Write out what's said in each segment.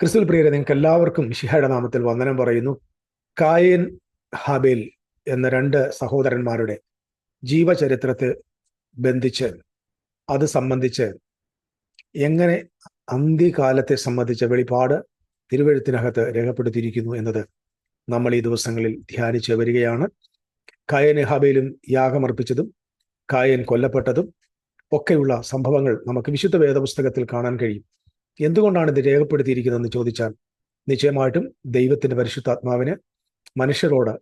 ക്രിസ്തുവിൽ പ്രിയരെ, നിങ്ങൾക്ക് എല്ലാവർക്കും മിശിഹായുടെ നാമത്തിൽ വന്ദനം പറയുന്നു. കായേൻ ഹാബേൽ എന്ന രണ്ട് സഹോദരന്മാരുടെ ജീവചരിത്രത്തെ ബന്ധിച്ച് അത് സംബന്ധിച്ച് എങ്ങനെ അന്ത്യകാലത്തെ സംബന്ധിച്ച വെളിപാട് തിരുവെഴുത്തിനകത്ത് രേഖപ്പെടുത്തിയിരിക്കുന്നു എന്നത് നമ്മൾ ഈ ദിവസങ്ങളിൽ ധ്യാനിച്ച് വരികയാണ്. കായേൻ ഹാബേലും യാഗമർപ്പിച്ചതും കായേൻ കൊല്ലപ്പെട്ടതും ഒക്കെയുള്ള സംഭവങ്ങൾ നമുക്ക് വിശുദ്ധ വേദപുസ്തകത്തിൽ കാണാൻ കഴിയും. എന്തുകൊണ്ടാണ് ഇത് രേഖപ്പെടുത്തിയിരിക്കുന്നതെന്ന് ചോദിച്ചാൽ, നിശ്ചയമായിട്ടും ദൈവത്തിന്റെ പരിശുദ്ധാത്മാവിന് മനുഷ്യരോട്,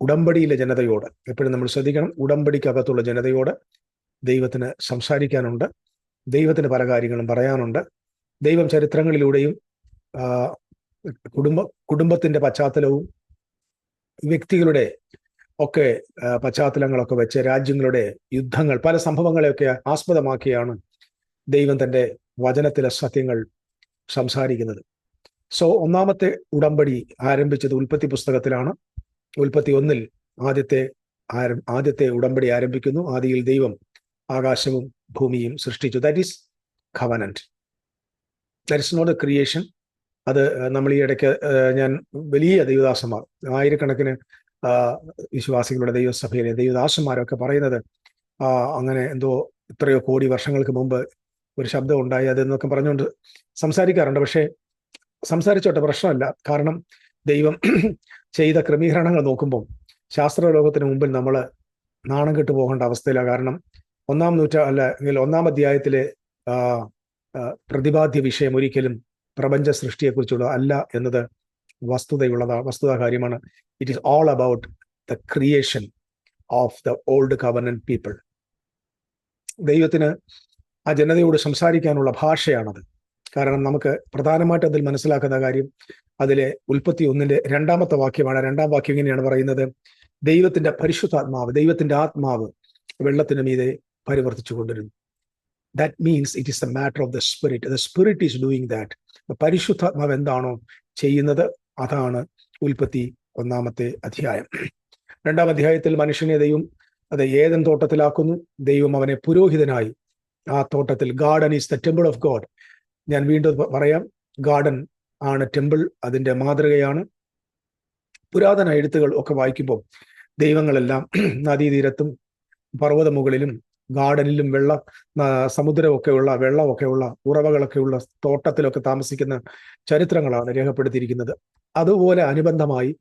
ഉടമ്പടിയിലെ ജനതയോട്, എപ്പോഴും നമ്മൾ ശ്രദ്ധിക്കണം, ഉടമ്പടിക്കകത്തുള്ള ജനതയോട് ദൈവത്തിന് സംസാരിക്കാനുണ്ട്, ദൈവത്തിന് പല കാര്യങ്ങളും പറയാനുണ്ട്. ദൈവം ചരിത്രങ്ങളിലൂടെയും കുടുംബത്തിന്റെ പശ്ചാത്തലവും വ്യക്തികളുടെ ഒക്കെ പശ്ചാത്തലങ്ങളൊക്കെ വെച്ച് രാജ്യങ്ങളുടെ യുദ്ധങ്ങൾ, പല സംഭവങ്ങളെയൊക്കെ ആസ്പദമാക്കിയാണ് ദൈവം തന്റെ വചനത്തിലെ സത്യങ്ങൾ സംസാരിക്കുന്നത്. ഒന്നാമത്തെ ഉടമ്പടി ആരംഭിച്ചത് ഉൽപ്പത്തി പുസ്തകത്തിലാണ്. ഉൽപ്പത്തി 1 ആദ്യത്തെ ഉടമ്പടി ആരംഭിക്കുന്നു. ആദിയിൽ ദൈവം ആകാശവും ഭൂമിയും സൃഷ്ടിച്ചു. That is covenant, that is not a creation. അത് നമ്മൾ ഈ ഇടയ്ക്ക് ഞാൻ വലിയ ദൈവദാസന്മാർ, ആയിരക്കണക്കിന് വിശ്വാസികളുടെ ദൈവസഭയിലെ ദൈവദാസന്മാരൊക്കെ പറയുന്നത് അങ്ങനെ എന്തോ എത്രയോ കോടി വർഷങ്ങൾക്ക് മുമ്പ് ഒരു ശബ്ദം ഉണ്ടായി അതെന്നൊക്കെ പറഞ്ഞുകൊണ്ട് സംസാരിക്കാറുണ്ട്. പക്ഷേ സംസാരിച്ചോട്ടെ, പ്രശ്നമല്ല. കാരണം ദൈവം ചെയ്ത ക്രമീകരണങ്ങൾ നോക്കുമ്പോൾ ശാസ്ത്രലോകത്തിന് മുമ്പിൽ നമ്മൾ നാണം കെട്ടു പോകേണ്ട അവസ്ഥയിലാണ്. കാരണം ഒന്നാം അധ്യായത്തിലെ പ്രതിപാദ്യ വിഷയം ഒരിക്കലും പ്രപഞ്ച സൃഷ്ടിയെക്കുറിച്ചുള്ള അല്ല എന്നത് വസ്തുതാ കാര്യമാണ്. It is all about the creation of the old covenant people. ദൈവത്തിന് ആ ജനതയോട് സംസാരിക്കാനുള്ള ഭാഷയാണത്. കാരണം നമുക്ക് പ്രധാനമായിട്ട് അതിൽ മനസ്സിലാക്കുന്ന കാര്യം അതിലെ ഉൽപ്പത്തി 1 2 വാക്യമാണ്. 2 വാക്യം ഇങ്ങനെയാണ് പറയുന്നത്: ദൈവത്തിന്റെ പരിശുദ്ധാത്മാവ്, ദൈവത്തിന്റെ ആത്മാവ് വെള്ളത്തിന് മീതെ പരിവർത്തിച്ചു കൊണ്ടിരുന്നു. That means it is the matter of the spirit. The spirit is doing that. പരിശുദ്ധാത്മാവ് എന്താണോ ചെയ്യുന്നത് അതാണ് ഉൽപ്പത്തി 1 അധ്യായം. 2 അധ്യായത്തിൽ മനുഷ്യനെ ദൈവം ഏദൻ തോട്ടത്തിലാക്കുന്നു. ദൈവം അവനെ പുരോഹിതനായി ആ തോട്ടത്തിൽ, garden is the temple of God. ഞാൻ വീണ്ടും പറയാം, ഗാർഡൻ ആണ് ടെമ്പിൾ, അതിന്റെ മാതൃകയാണ്. പുരാതന എഴുത്തുകൾ ഒക്കെ വായിക്കുമ്പോൾ ദൈവങ്ങളെല്ലാം നദീതീരത്തും പർവ്വത മുകളിലും ഗാർഡനിലും സമുദ്രമൊക്കെയുള്ള വെള്ളമൊക്കെയുള്ള ഉറവകളൊക്കെയുള്ള തോട്ടത്തിലൊക്കെ താമസിക്കുന്ന ചരിത്രങ്ങളാണ് രേഖപ്പെടുത്തിയിരിക്കുന്നത്. അതുപോലെ അനുബന്ധമായി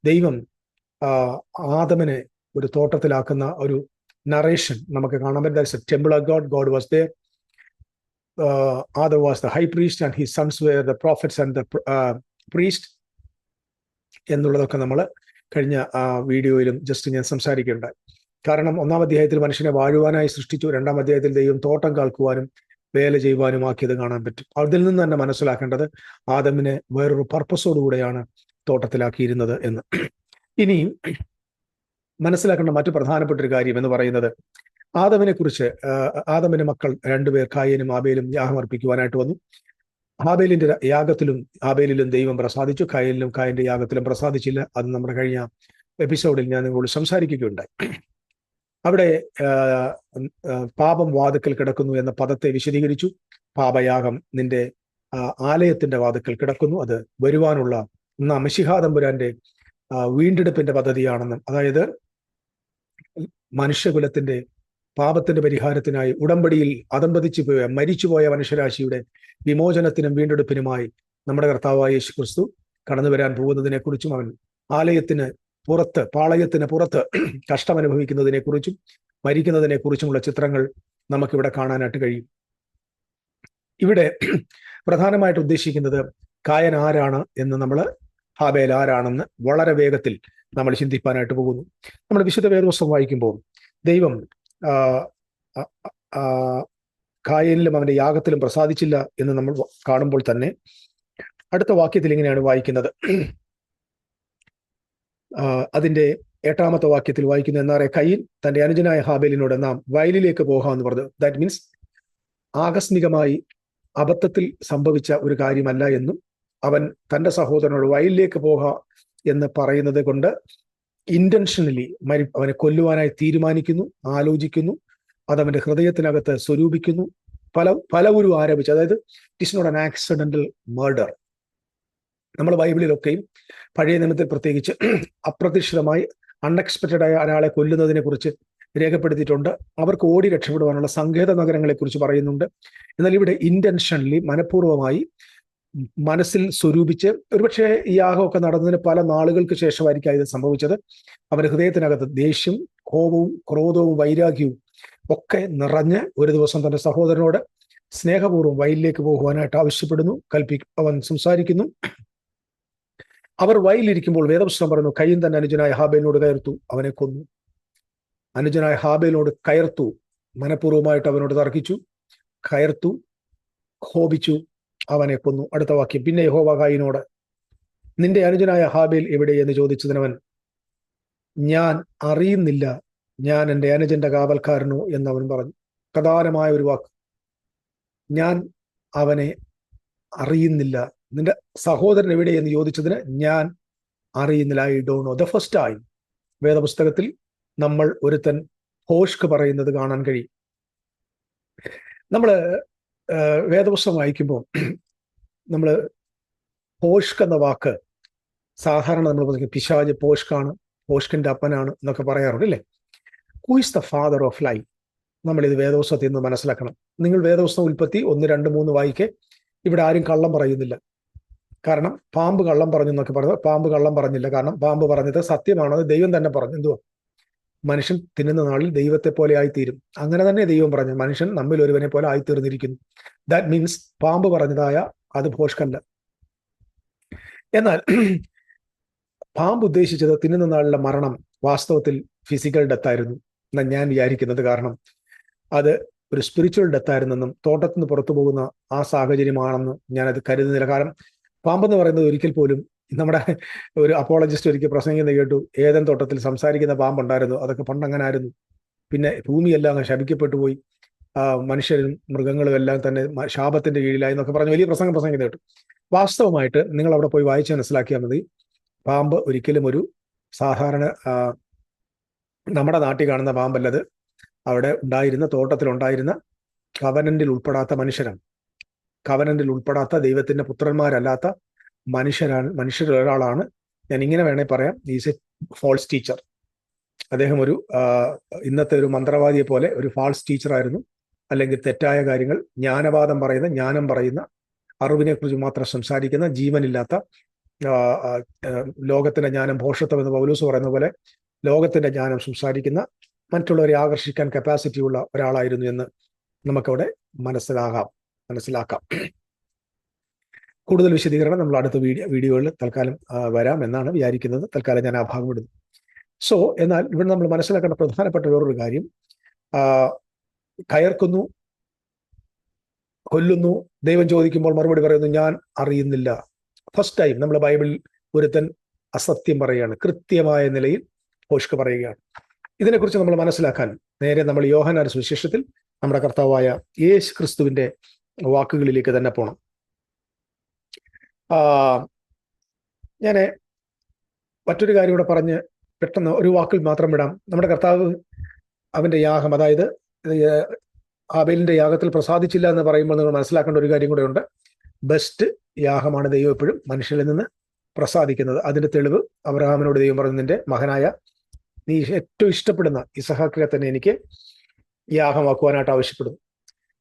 ദൈവം ആദമിനെ ഒരു തോട്ടത്തിലാക്കുന്ന ഒരു നറേഷൻ നമുക്ക് കാണാൻ പറ്റും. Temple of God, God was there. Adam was the high priest and his sons were the prophets and the priest എന്നുള്ളതൊക്കെ നമ്മൾ കഴിഞ്ഞ വീഡിയോയിലും ജസ്റ്റ് ഞാൻ സംസാരിക്കുകയുണ്ടായി. കാരണം 1 അധ്യായത്തിൽ മനുഷ്യനെ വാഴുവാനായി സൃഷ്ടിച്ചു. 2 അധ്യായത്തിൽ ദൈവം തോട്ടം കാൽക്കുവാനും വേല ചെയ്യുവാനും ആക്കിയത് കാണാൻ പറ്റും. അതിൽ നിന്ന് തന്നെ മനസ്സിലാക്കേണ്ടത് ആദമിനെ വേറൊരു പർപ്പസോടുകൂടെയാണ് തോട്ടത്തിലാക്കിയിരുന്നത് എന്ന്. ഇനിയും മനസ്സിലാക്കേണ്ട മറ്റു പ്രധാനപ്പെട്ട ഒരു കാര്യം എന്ന് പറയുന്നത്, ആദമിന്റെ മക്കൾ 2 പേർ, കായേനും ആബേലും യാഗമർപ്പിക്കുവാനായിട്ട് വന്നു. ആബേലിലും ദൈവം പ്രസാദിച്ചു, കായന്റെ യാഗത്തിലും പ്രസാദിച്ചില്ല. അത് നമ്മുടെ കഴിഞ്ഞ എപ്പിസോഡിൽ ഞാൻ നിങ്ങളോട് സംസാരിക്കുകയുണ്ടായി. അവിടെ പാപം വാതിക്കൽ കിടക്കുന്നു എന്ന പദത്തെ വിശദീകരിച്ചു. പാപയാഗം നിന്റെ ആലയത്തിന്റെ വാതിക്കൽ കിടക്കുന്നു, അത് വരുവാനുള്ള മശിഹാ തമ്പുരാന്റെ വീണ്ടെടുപ്പിന്റെ പദ്ധതിയാണെന്നും, അതായത് മനുഷ്യകുലത്തിന്റെ പാപത്തിന്റെ പരിഹാരത്തിനായി ഉടമ്പടിയിൽ മരിച്ചുപോയ മനുഷ്യരാശിയുടെ വിമോചനത്തിനും വീണ്ടെടുപ്പിനുമായി നമ്മുടെ കർത്താവായ യേശു ക്രിസ്തു കടന്നു വരാൻ പോകുന്നതിനെ കുറിച്ചും അവൻ പാളയത്തിന് പുറത്ത് കഷ്ടമനുഭവിക്കുന്നതിനെ കുറിച്ചും മരിക്കുന്നതിനെ കുറിച്ചുമുള്ള ചിത്രങ്ങൾ നമുക്കിവിടെ കാണാനായിട്ട് കഴിയും. ഇവിടെ പ്രധാനമായിട്ട് ഉദ്ദേശിക്കുന്നത് കായൻ ആരാണ് എന്ന് ഹാബേൽ ആരാണെന്ന് വളരെ വേഗത്തിൽ നമ്മൾ ചിന്തിപ്പാനായിട്ട് പോകുന്നു. നമ്മൾ വിശുദ്ധ വേദപുസ്തകം വായിക്കുമ്പോൾ ദൈവം കായേനിലും അവന്റെ യാഗത്തിലും പ്രസാദിച്ചില്ല എന്ന് നമ്മൾ കാണുമ്പോൾ തന്നെ അടുത്ത വാക്യത്തിൽ ഇങ്ങനെയാണ് വായിക്കുന്നത്. അതിന്റെ 8 വാക്യത്തിൽ വായിക്കുന്ന, എന്നാറെ കയീൻ തന്റെ അനുജനായ ഹാബേലിനോട് നാം വയലിലേക്ക് പോകാമെന്ന് പറഞ്ഞു. ദാറ്റ് മീൻസ് ആകസ്മികമായി അബദ്ധത്തിൽ സംഭവിച്ച ഒരു കാര്യമല്ല എന്നും, അവൻ തന്റെ സഹോദരനോട് വയലിലേക്ക് എന്ന് പറയുന്നത് കൊണ്ട് ഇന്റൻഷനലി അവനെ കൊല്ലുവാനായി തീരുമാനിക്കുന്നു, ആലോചിക്കുന്നു. അതവന്റെ ഹൃദയത്തിനകത്ത് സ്വരൂപിക്കുന്നു. പലവരും ആരോപിച്ചു. അതായത് it is not an accidental murder. നമ്മൾ ബൈബിളിലൊക്കെയും പഴയ നിയമത്തിൽ പ്രത്യേകിച്ച് അപ്രതീക്ഷിതമായി അൺഎക്സ്പെക്റ്റഡ് ആയ ഒരാളെ കൊല്ലുന്നതിനെ കുറിച്ച് രേഖപ്പെടുത്തിയിട്ടുണ്ട്. അവർക്ക് ഓടി രക്ഷപ്പെടുവാനുള്ള സങ്കേത നഗരങ്ങളെ കുറിച്ച് പറയുന്നുണ്ട്. എന്നാൽ ഇവിടെ ഇന്റൻഷനലി, മനഃപൂർവ്വമായി മനസ്സിൽ സ്വരൂപിച്ച്, ഒരുപക്ഷെ ഈ യാഗമൊക്കെ നടന്നതിന് പല നാളുകൾക്ക് ശേഷമായിരിക്കും ഇത് സംഭവിച്ചത്. അവന്റെ ഹൃദയത്തിനകത്ത് ദേഷ്യം, കോപവും, ക്രോധവും, വൈരാഗ്യവും ഒക്കെ നിറഞ്ഞ് ഒരു ദിവസം തന്റെ സഹോദരനോട് സ്നേഹപൂർവ്വം വയലിലേക്ക് പോകുവാനായിട്ട് ആവശ്യപ്പെടുന്നു, അവൻ സംസാരിക്കുന്നു. അവർ വയലിരിക്കുമ്പോൾ വേദപുസ്തകം പറയുന്നു, കയീൻ തന്റെ അനുജനായ ഹാബേലിനോട് കയർത്തു, അവനെ കൊന്നു. അനുജനായ ഹാബേലിനോട് കയർത്തു, മനഃപൂർവ്വമായിട്ട് അവനോട് തർക്കിച്ചു, കയർത്തു, കോപിച്ചു, അവനെ കൊന്നു. അടുത്ത വാക്യം, പിന്നെ യഹോവ കയീനോട്, നിന്റെ അനുജനായ ഹാബേൽ എവിടെ എന്ന് ചോദിച്ചതിനവൻ, ഞാൻ അറിയുന്നില്ല, ഞാൻ എൻ്റെ അനുജന്റെ കാവൽക്കാരനോ എന്നവൻ പറഞ്ഞു. പ്രധാനമായ ഒരു വാക്ക്, ഞാൻ അവനെ അറിയുന്നില്ല. നിന്റെ സഹോദരൻ എവിടെ എന്ന് ചോദിച്ചതിന് ഞാൻ അറിയുന്നില്ല, I don't know. The first time വേദപുസ്തകത്തിൽ നമ്മൾ ഒരുത്തൻ ഹോഷ്ക്ക് പറയുന്നത് കാണാൻ കഴിയും. നമ്മൾ വേദപുസ്തകം വായിക്കുമ്പോൾ നമ്മൾ ഹോഷ്ക്ക് എന്ന വാക്ക് സാധാരണ നമ്മൾ പിശാച് പോഷ്കാണ്, പോഷ്കിന്റെ അപ്പനാണ് എന്നൊക്കെ പറയാറുണ്ട്, അല്ലേ? Who is the father of lie? നമ്മൾ ഇത് വേദപുസ്തകത്തിൽ നിന്ന് മനസ്സിലാക്കണം. നിങ്ങൾ വേദപുസ്തകം ഉൽപ്പത്തി 1, 2, 3 വായിക്കെ. ഇവിടെ ആരും കള്ളം പറയുന്നില്ല. കാരണം പാമ്പ് കള്ളം പറഞ്ഞു എന്നൊക്കെ പറഞ്ഞത്, പാമ്പ് കള്ളം പറഞ്ഞില്ല. കാരണം പാമ്പ് പറഞ്ഞത് സത്യമാണത് ദൈവം തന്നെ പറഞ്ഞു. എന്തുവാ? മനുഷ്യൻ തിന്നുന്ന നാളിൽ ദൈവത്തെ പോലെ ആയിത്തീരും. അങ്ങനെ തന്നെ ദൈവം പറഞ്ഞു, മനുഷ്യൻ നമ്മിൽ ഒരുവനെ പോലെ ആയിത്തീർന്നിരിക്കുന്നു. ദാറ്റ് മീൻസ് പാമ്പ് പറഞ്ഞതായ അത് ഭോഷ്കല്ല. എന്നാൽ പാമ്പ് ഉദ്ദേശിച്ചത് തിന്നുന്ന നാളിലെ മരണം വാസ്തവത്തിൽ ഫിസിക്കൽ ഡെത്ത് ആയിരുന്നു എന്നാണ് ഞാൻ വിചാരിക്കുന്നത്. കാരണം അത് ഒരു സ്പിരിച്വൽ ഡെത്ത് ആയിരുന്നെന്നും തോട്ടത്തിൽ നിന്ന് പുറത്തു പോകുന്ന ആ സാഹചര്യമാണെന്ന് ഞാനത് കരുതുന്നില്ല. കാരണം പാമ്പെന്ന് പറയുന്നത് ഒരിക്കൽ പോലും, നമ്മുടെ ഒരു അപ്പോളജിസ്റ്റ് ഒരിക്കൽ പ്രസംഗിക്കുന്നത് കേട്ടു, ഏദൻ തോട്ടത്തിൽ സംസാരിക്കുന്ന പാമ്പുണ്ടായിരുന്നു, അതൊക്കെ പണ്ടങ്ങനെ ആയിരുന്നു, പിന്നെ ഭൂമിയെല്ലാം അങ്ങ് ശപിക്കപ്പെട്ടു പോയി, മനുഷ്യരും മൃഗങ്ങളും എല്ലാം തന്നെ ശാപത്തിന്റെ കീഴിലായി എന്നൊക്കെ പറഞ്ഞ് വലിയ പ്രസംഗം കേട്ടു. വാസ്തവമായിട്ട് നിങ്ങൾ അവിടെ പോയി വായിച്ച് മനസ്സിലാക്കിയാൽ മതി, പാമ്പ് ഒരിക്കലും ഒരു സാധാരണ നമ്മുടെ നാട്ടിൽ കാണുന്ന പാമ്പല്ലത്. അവിടെ ഉണ്ടായിരുന്ന, തോട്ടത്തിലുണ്ടായിരുന്ന കവനന്റിൽ ഉൾപ്പെടാത്ത മനുഷ്യരാണ്. കവനന്റിൽ ഉൾപ്പെടാത്ത ദൈവത്തിന്റെ പുത്രന്മാരല്ലാത്ത മനുഷ്യരിൽ ഒരാളാണ്. ഞാൻ ഇങ്ങനെ വേണേൽ പറയാം, ഈസ് എ ഫോൾസ് ടീച്ചർ. അദ്ദേഹം ഒരു ഇന്നത്തെ ഒരു മന്ത്രവാദിയെ പോലെ ഒരു ഫാൾസ് ടീച്ചറായിരുന്നു. അല്ലെങ്കിൽ തെറ്റായ കാര്യങ്ങൾ, ജ്ഞാനം പറയുന്ന, അറിവിനെ കുറിച്ച് മാത്രം സംസാരിക്കുന്ന, ജീവനില്ലാത്ത, ലോകത്തിന്റെ ജ്ഞാനം ഭോഷത്വം എന്ന് പൗലോസ് പറയുന്ന പോലെ ലോകത്തിന്റെ ജ്ഞാനം സംസാരിക്കുന്ന, മറ്റുള്ളവരെ ആകർഷിക്കാൻ കപ്പാസിറ്റി ഉള്ള ഒരാളായിരുന്നു എന്ന് നമുക്കവിടെ മനസ്സിലാക്കാം. കൂടുതൽ വിശദീകരണം നമ്മൾ അടുത്ത വീഡിയോകളിൽ തൽക്കാലം വരാം എന്നാണ് വിചാരിക്കുന്നത്. തൽക്കാലം ഞാൻ ആ ഭാഗം വിടുന്നു. സോ എന്നാൽ ഇവിടെ നമ്മൾ മനസ്സിലാക്കേണ്ട പ്രധാനപ്പെട്ട വേറൊരു കാര്യം, കയർക്കുന്നു, കൊല്ലുന്നു. ദൈവം ചോദിക്കുമ്പോൾ മറുപടി പറയുന്നു, ഞാൻ അറിയുന്നില്ല. ഫസ്റ്റ് ടൈം നമ്മൾ ബൈബിളിൽ ഒരുത്തൻ അസത്യം പറയുകയാണ്, കൃത്യമായ നിലയിൽ ഭോഷ്ക് പറയുകയാണ്. ഇതിനെക്കുറിച്ച് നമ്മൾ മനസ്സിലാക്കാൻ നേരെ നമ്മൾ യോഹന്നാന്റെ സുവിശേഷത്തിൽ നമ്മുടെ കർത്താവായ യേശു ക്രിസ്തുവിന്റെ വാക്കുകളിലേക്ക് തന്നെ പോകണം. ഞാൻ മറ്റൊരു കാര്യം കൂടെ പറഞ്ഞ് പെട്ടെന്ന് ഒരു വാക്കിൽ മാത്രം വിടാം. നമ്മുടെ കർത്താവ് അവന്റെ യാഗം, അതായത് ആബേലിന്റെ യാഗത്തിൽ പ്രസാദിച്ചില്ല എന്ന് പറയുമ്പോൾ നിങ്ങൾ മനസ്സിലാക്കേണ്ട ഒരു കാര്യം കൂടെ ഉണ്ട്. ബെസ്റ്റ് യാഗമാണ് ദൈവം എപ്പോഴും മനുഷ്യരിൽ നിന്ന് പ്രസാദിക്കുന്നത്. അതിന്റെ തെളിവ് അബ്രഹാമിനോട് ദൈവം പറഞ്ഞു, നിന്റെ മകനായ നീ ഏറ്റവും ഇഷ്ടപ്പെടുന്ന ഇസഹാക്കിനെ തന്നെ എനിക്ക് യാഗമാക്കുവാനായിട്ട് ആവശ്യപ്പെടുന്നു.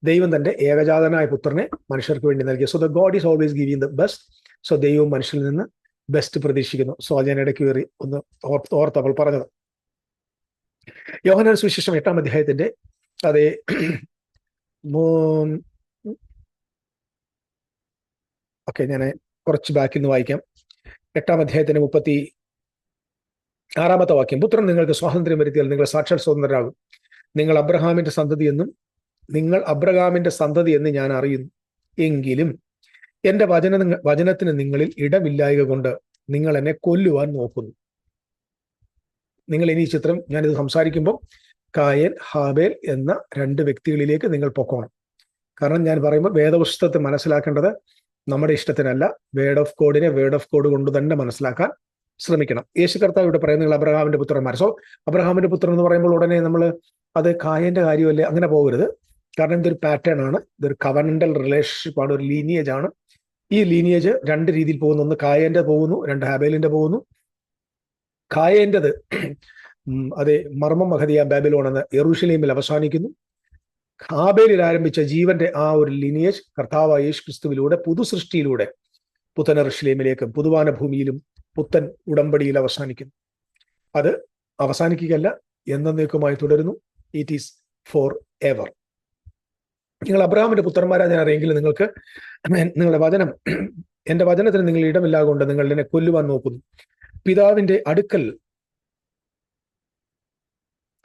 ദൈവം തന്റെ ഏകജാതനായ പുത്രനെ മനുഷ്യർക്ക് വേണ്ടി നൽകിയ. So the God is always giving the best. So ദൈവവും മനുഷ്യരിൽ നിന്ന് ബെസ്റ്റ് പ്രതീക്ഷിക്കുന്നു. സോ ഞാൻ ഇടയ്ക്ക് കയറി ഒന്ന് ഓർത്തപ്പോൾ പറഞ്ഞത്. യോഹന്നാൻ സുവിശേഷം 8-ാം അധ്യായത്തിന്റെ അതേ ഞാൻ കുറച്ച് ബാക്കിൽ നിന്ന് വായിക്കാം. 8-ാം അധ്യായത്തിന്റെ 36-ാമത്തെ വാക്യം, പുത്രൻ നിങ്ങൾക്ക് സ്വാതന്ത്ര്യം വരുത്തിയാൽ നിങ്ങൾ സാക്ഷാൽ സ്വതന്ത്രരാകും. നിങ്ങൾ അബ്രഹാമിന്റെ സന്തതി എന്ന് ഞാൻ അറിയുന്നു. എങ്കിലും എന്റെ വചനത്തിന് നിങ്ങളിൽ ഇടമില്ലായക കൊണ്ട് നിങ്ങൾ എന്നെ കൊല്ലുവാൻ നോക്കുന്നു. നിങ്ങൾ ഇനി ഈ ചിത്രം ഞാനിത് സംസാരിക്കുമ്പോൾ കായൻ, ഹാബേൽ എന്ന 2 വ്യക്തികളിലേക്ക് നിങ്ങൾ പൊക്കോണം. കാരണം ഞാൻ പറയുമ്പോൾ വേദപുസ്തകത്തെ മനസ്സിലാക്കേണ്ടത് നമ്മുടെ ഇഷ്ടത്തിനല്ല, വേർഡ് ഓഫ് ഗോഡിനെ വേർഡ് ഓഫ് ഗോഡ് കൊണ്ട് തന്നെ മനസ്സിലാക്കാൻ ശ്രമിക്കണം. യേശു കർത്താവ് ഇവിടെ പറയുന്നത് നിങ്ങൾ അബ്രഹാമിന്റെ പുത്രന്മാർ. സോ അബ്രഹാമിന്റെ പുത്രൻ എന്ന് പറയുമ്പോൾ ഉടനെ നമ്മൾ അത് കായന്റെ കാര്യമല്ലേ, അങ്ങനെ പോകരുത്. കാരണം ഇതൊരു പാറ്റേൺ ആണ്, ഇതൊരു കവനന്റൽ റിലേഷൻഷിപ്പ് ആണ്, ഒരു ലീനിയേജ് ആണ്. ഈ ലീനിയേജ് രണ്ട് രീതിയിൽ പോകുന്നു. ഒന്ന് കായേന്റെ പോകുന്നു, രണ്ട് ഹാബേലിന്റെ പോകുന്നു. കായേന്റത് അതെ മർമ്മം മഹതിയ ബാബിലോൺ എന്ന യെറൂശലേമിൽ അവസാനിക്കുന്നു. ഹാബേലിൽ ആരംഭിച്ച ജീവന്റെ ആ ഒരു ലീനിയേജ് കർത്താവായ യേശു ക്രിസ്തുവിലൂടെ പുതുസൃഷ്ടിയിലൂടെ പുത്തൻ യെരൂശലേമിലേക്കും പുതുവാന ഭൂമിയിലും പുത്തൻ ഉടമ്പടിയിൽ അവസാനിക്കുന്നു. അത് അവസാനിക്കുകയല്ല, എന്നേക്കുമായി തുടരുന്നു. It is for ever. നിങ്ങൾ അബ്രഹാമിന്റെ പുത്രന്മാരാ ഞാൻ അറിയെങ്കിലും നിങ്ങൾക്ക് നിങ്ങളുടെ വചനം, എന്റെ വചനത്തിന് നിങ്ങൾ ഇടമില്ലാകൊണ്ട് നിങ്ങൾ എന്നെ കൊല്ലുവാൻ നോക്കുന്നു. പിതാവിന്റെ അടുക്കൽ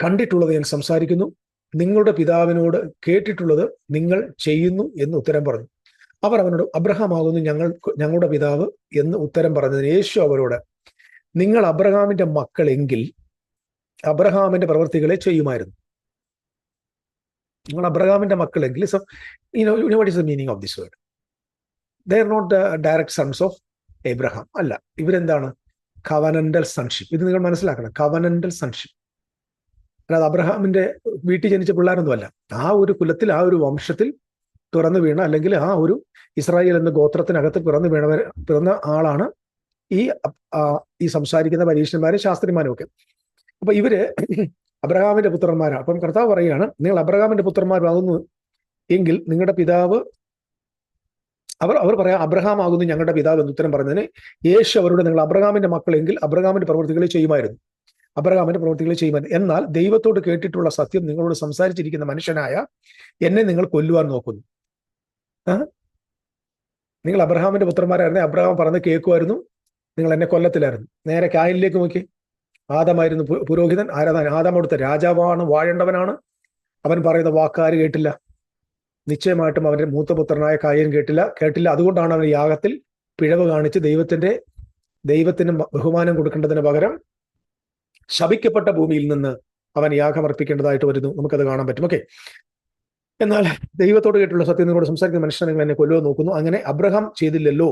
കണ്ടിട്ടുള്ളത് ഞാൻ സംസാരിക്കുന്നു, നിങ്ങളുടെ പിതാവിനോട് കേട്ടിട്ടുള്ളത് നിങ്ങൾ ചെയ്യുന്നു എന്ന് ഉത്തരം പറഞ്ഞു. അവർ അവനോട് അബ്രഹാം ആകുന്നു ഞങ്ങളുടെ പിതാവ് എന്ന് ഉത്തരം പറഞ്ഞതിന് യേശു അവരോട്, നിങ്ങൾ അബ്രഹാമിന്റെ മക്കളെങ്കിൽ അബ്രഹാമിന്റെ പ്രവൃത്തികളെ ചെയ്യുമായിരുന്നു. നിങ്ങൾ അബ്രഹാമിന്റെ മക്കളെങ്കിൽ, so what is the meaning of this word? They are not the direct sons of Abraham. അല്ല, ഇവരെന്താണ്? Covenantal sonship. ഇത് നിങ്ങൾ മനസ്സിലാക്കണം, കവനന്റൽ സൺഷിപ്പ്. അല്ലാതെ അബ്രഹാമിന്റെ വീട്ടിൽ ജനിച്ച പിള്ളേരൊന്നുമല്ല. ആ ഒരു കുലത്തിൽ, ആ ഒരു വംശത്തിൽ പിറന്നു വീണ, അല്ലെങ്കിൽ ആ ഒരു ഇസ്രായേൽ എന്ന ഗോത്രത്തിനകത്ത് പിറന്ന ആളാണ് ഈ സംസാരിക്കുന്ന പരീക്ഷന്മാരും ശാസ്ത്രിമാരും ഒക്കെ. അപ്പൊ ഇവര് അബ്രഹാമിന്റെ പുത്രന്മാരാണ്. അപ്പം കർത്താവ് പറയുകയാണ്, നിങ്ങൾ അബ്രഹാമിന്റെ പുത്രന്മാരാകുന്നു എങ്കിൽ നിങ്ങളുടെ പിതാവ്, അവർ പറയാം അബ്രഹാം ആകുന്നു ഞങ്ങളുടെ പിതാവ് എന്ന് ഉത്തരം പറഞ്ഞതിന് യേശു അവരോട്, നിങ്ങൾ അബ്രഹാമിന്റെ മക്കളെങ്കിൽ അബ്രഹാമിന്റെ പ്രവൃത്തികളെ ചെയ്യുമായിരുന്നു. അബ്രഹാമിന്റെ പ്രവൃത്തികളെ ചെയ്യുമായിരുന്നു. എന്നാൽ ദൈവത്തോട് കേട്ടിട്ടുള്ള സത്യം നിങ്ങളോട് സംസാരിച്ചിരിക്കുന്ന മനുഷ്യനായ എന്നെ നിങ്ങൾ കൊല്ലുവാൻ നോക്കുന്നു. നിങ്ങൾ അബ്രഹാമിന്റെ പുത്രന്മാരായിരുന്നു, അബ്രഹാം പറഞ്ഞ് കേൾക്കുമായിരുന്നു, നിങ്ങൾ എന്നെ കൊല്ലത്തിലായിരുന്നു. നേരെ കായനിലേക്ക് നോക്കി. ആദമായിരുന്നു പുരോഹിതൻ. ആദാം അവിടുത്തെ രാജാവാണ്, വാഴേണ്ടവനാണ്. അവൻ പറയുന്ന വാക്കാര് കേട്ടില്ല. നിശ്ചയമായിട്ടും അവന്റെ മൂത്തപുത്രനായ കായൻ കേട്ടില്ല. അതുകൊണ്ടാണ് അവൻ യാഗത്തിൽ പിഴവ് കാണിച്ച് ദൈവത്തിന് ബഹുമാനം കൊടുക്കേണ്ടതിന് പകരം ശപിക്കപ്പെട്ട ഭൂമിയിൽ നിന്ന് അവൻ യാഗം അർപ്പിക്കേണ്ടതായിട്ട് വരുന്നു. നമുക്കത് കാണാൻ പറ്റും. ഓക്കെ, എന്നാൽ ദൈവത്തോട് കേട്ടുള്ള സത്യം നിങ്ങളോട് സംസാരിക്കുന്ന മനുഷ്യനെ നിങ്ങൾ എന്നെ കൊല്ലുവാൻ നോക്കുന്നു. അങ്ങനെ അബ്രഹാം ചെയ്തില്ലല്ലോ,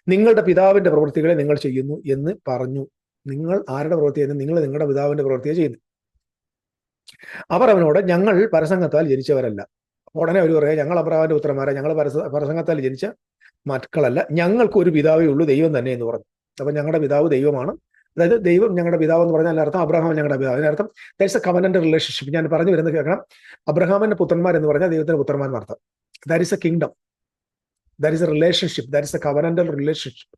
നിങ്ങളുടെ പിതാവിന്റെ പ്രവൃത്തികളെ നിങ്ങൾ ചെയ്യുന്നു എന്ന് പറഞ്ഞു. നിങ്ങൾ ആരുടെ പ്രവൃത്തി ചെയ്യുന്നു? നിങ്ങൾ നിങ്ങളുടെ പിതാവിന്റെ പ്രവൃത്തിയെ ചെയ്യുന്നു. അവർ അവനോട്, ഞങ്ങൾ പരസംഗത്താൽ ജനിച്ചവരല്ല. ഉടനെ അവർ പറയാം, ഞങ്ങൾ അബ്രഹാമിന്റെ പുത്രന്മാരെ, ഞങ്ങൾ പരസംഗത്താൽ ജനിച്ച മക്കളല്ല, ഞങ്ങൾക്ക് ഒരു പിതാവേ ഉള്ളൂ, ദൈവം തന്നെ എന്ന് പറഞ്ഞു. അപ്പൊ ഞങ്ങളുടെ പിതാവ് ദൈവമാണ്. അതായത് ദൈവം ഞങ്ങളുടെ പിതാവ് എന്ന് പറഞ്ഞാൽ അർത്ഥം അബ്രഹാം ഞങ്ങളുടെ പിതാവ്. അതിനർത്ഥം ദാറ്റ്സ് എ കവനന്റ് റിലേഷൻഷിപ്പ്. ഞാൻ പറഞ്ഞു വരുന്നത് കേൾക്കണം. അബ്രഹാമിന്റെ പുത്രന്മാർ എന്ന് പറഞ്ഞാൽ ദൈവത്തിന്റെ പുത്രന്മാർ അർത്ഥം. That is a kingdom, that is a relationship, that is a covenantal relationship.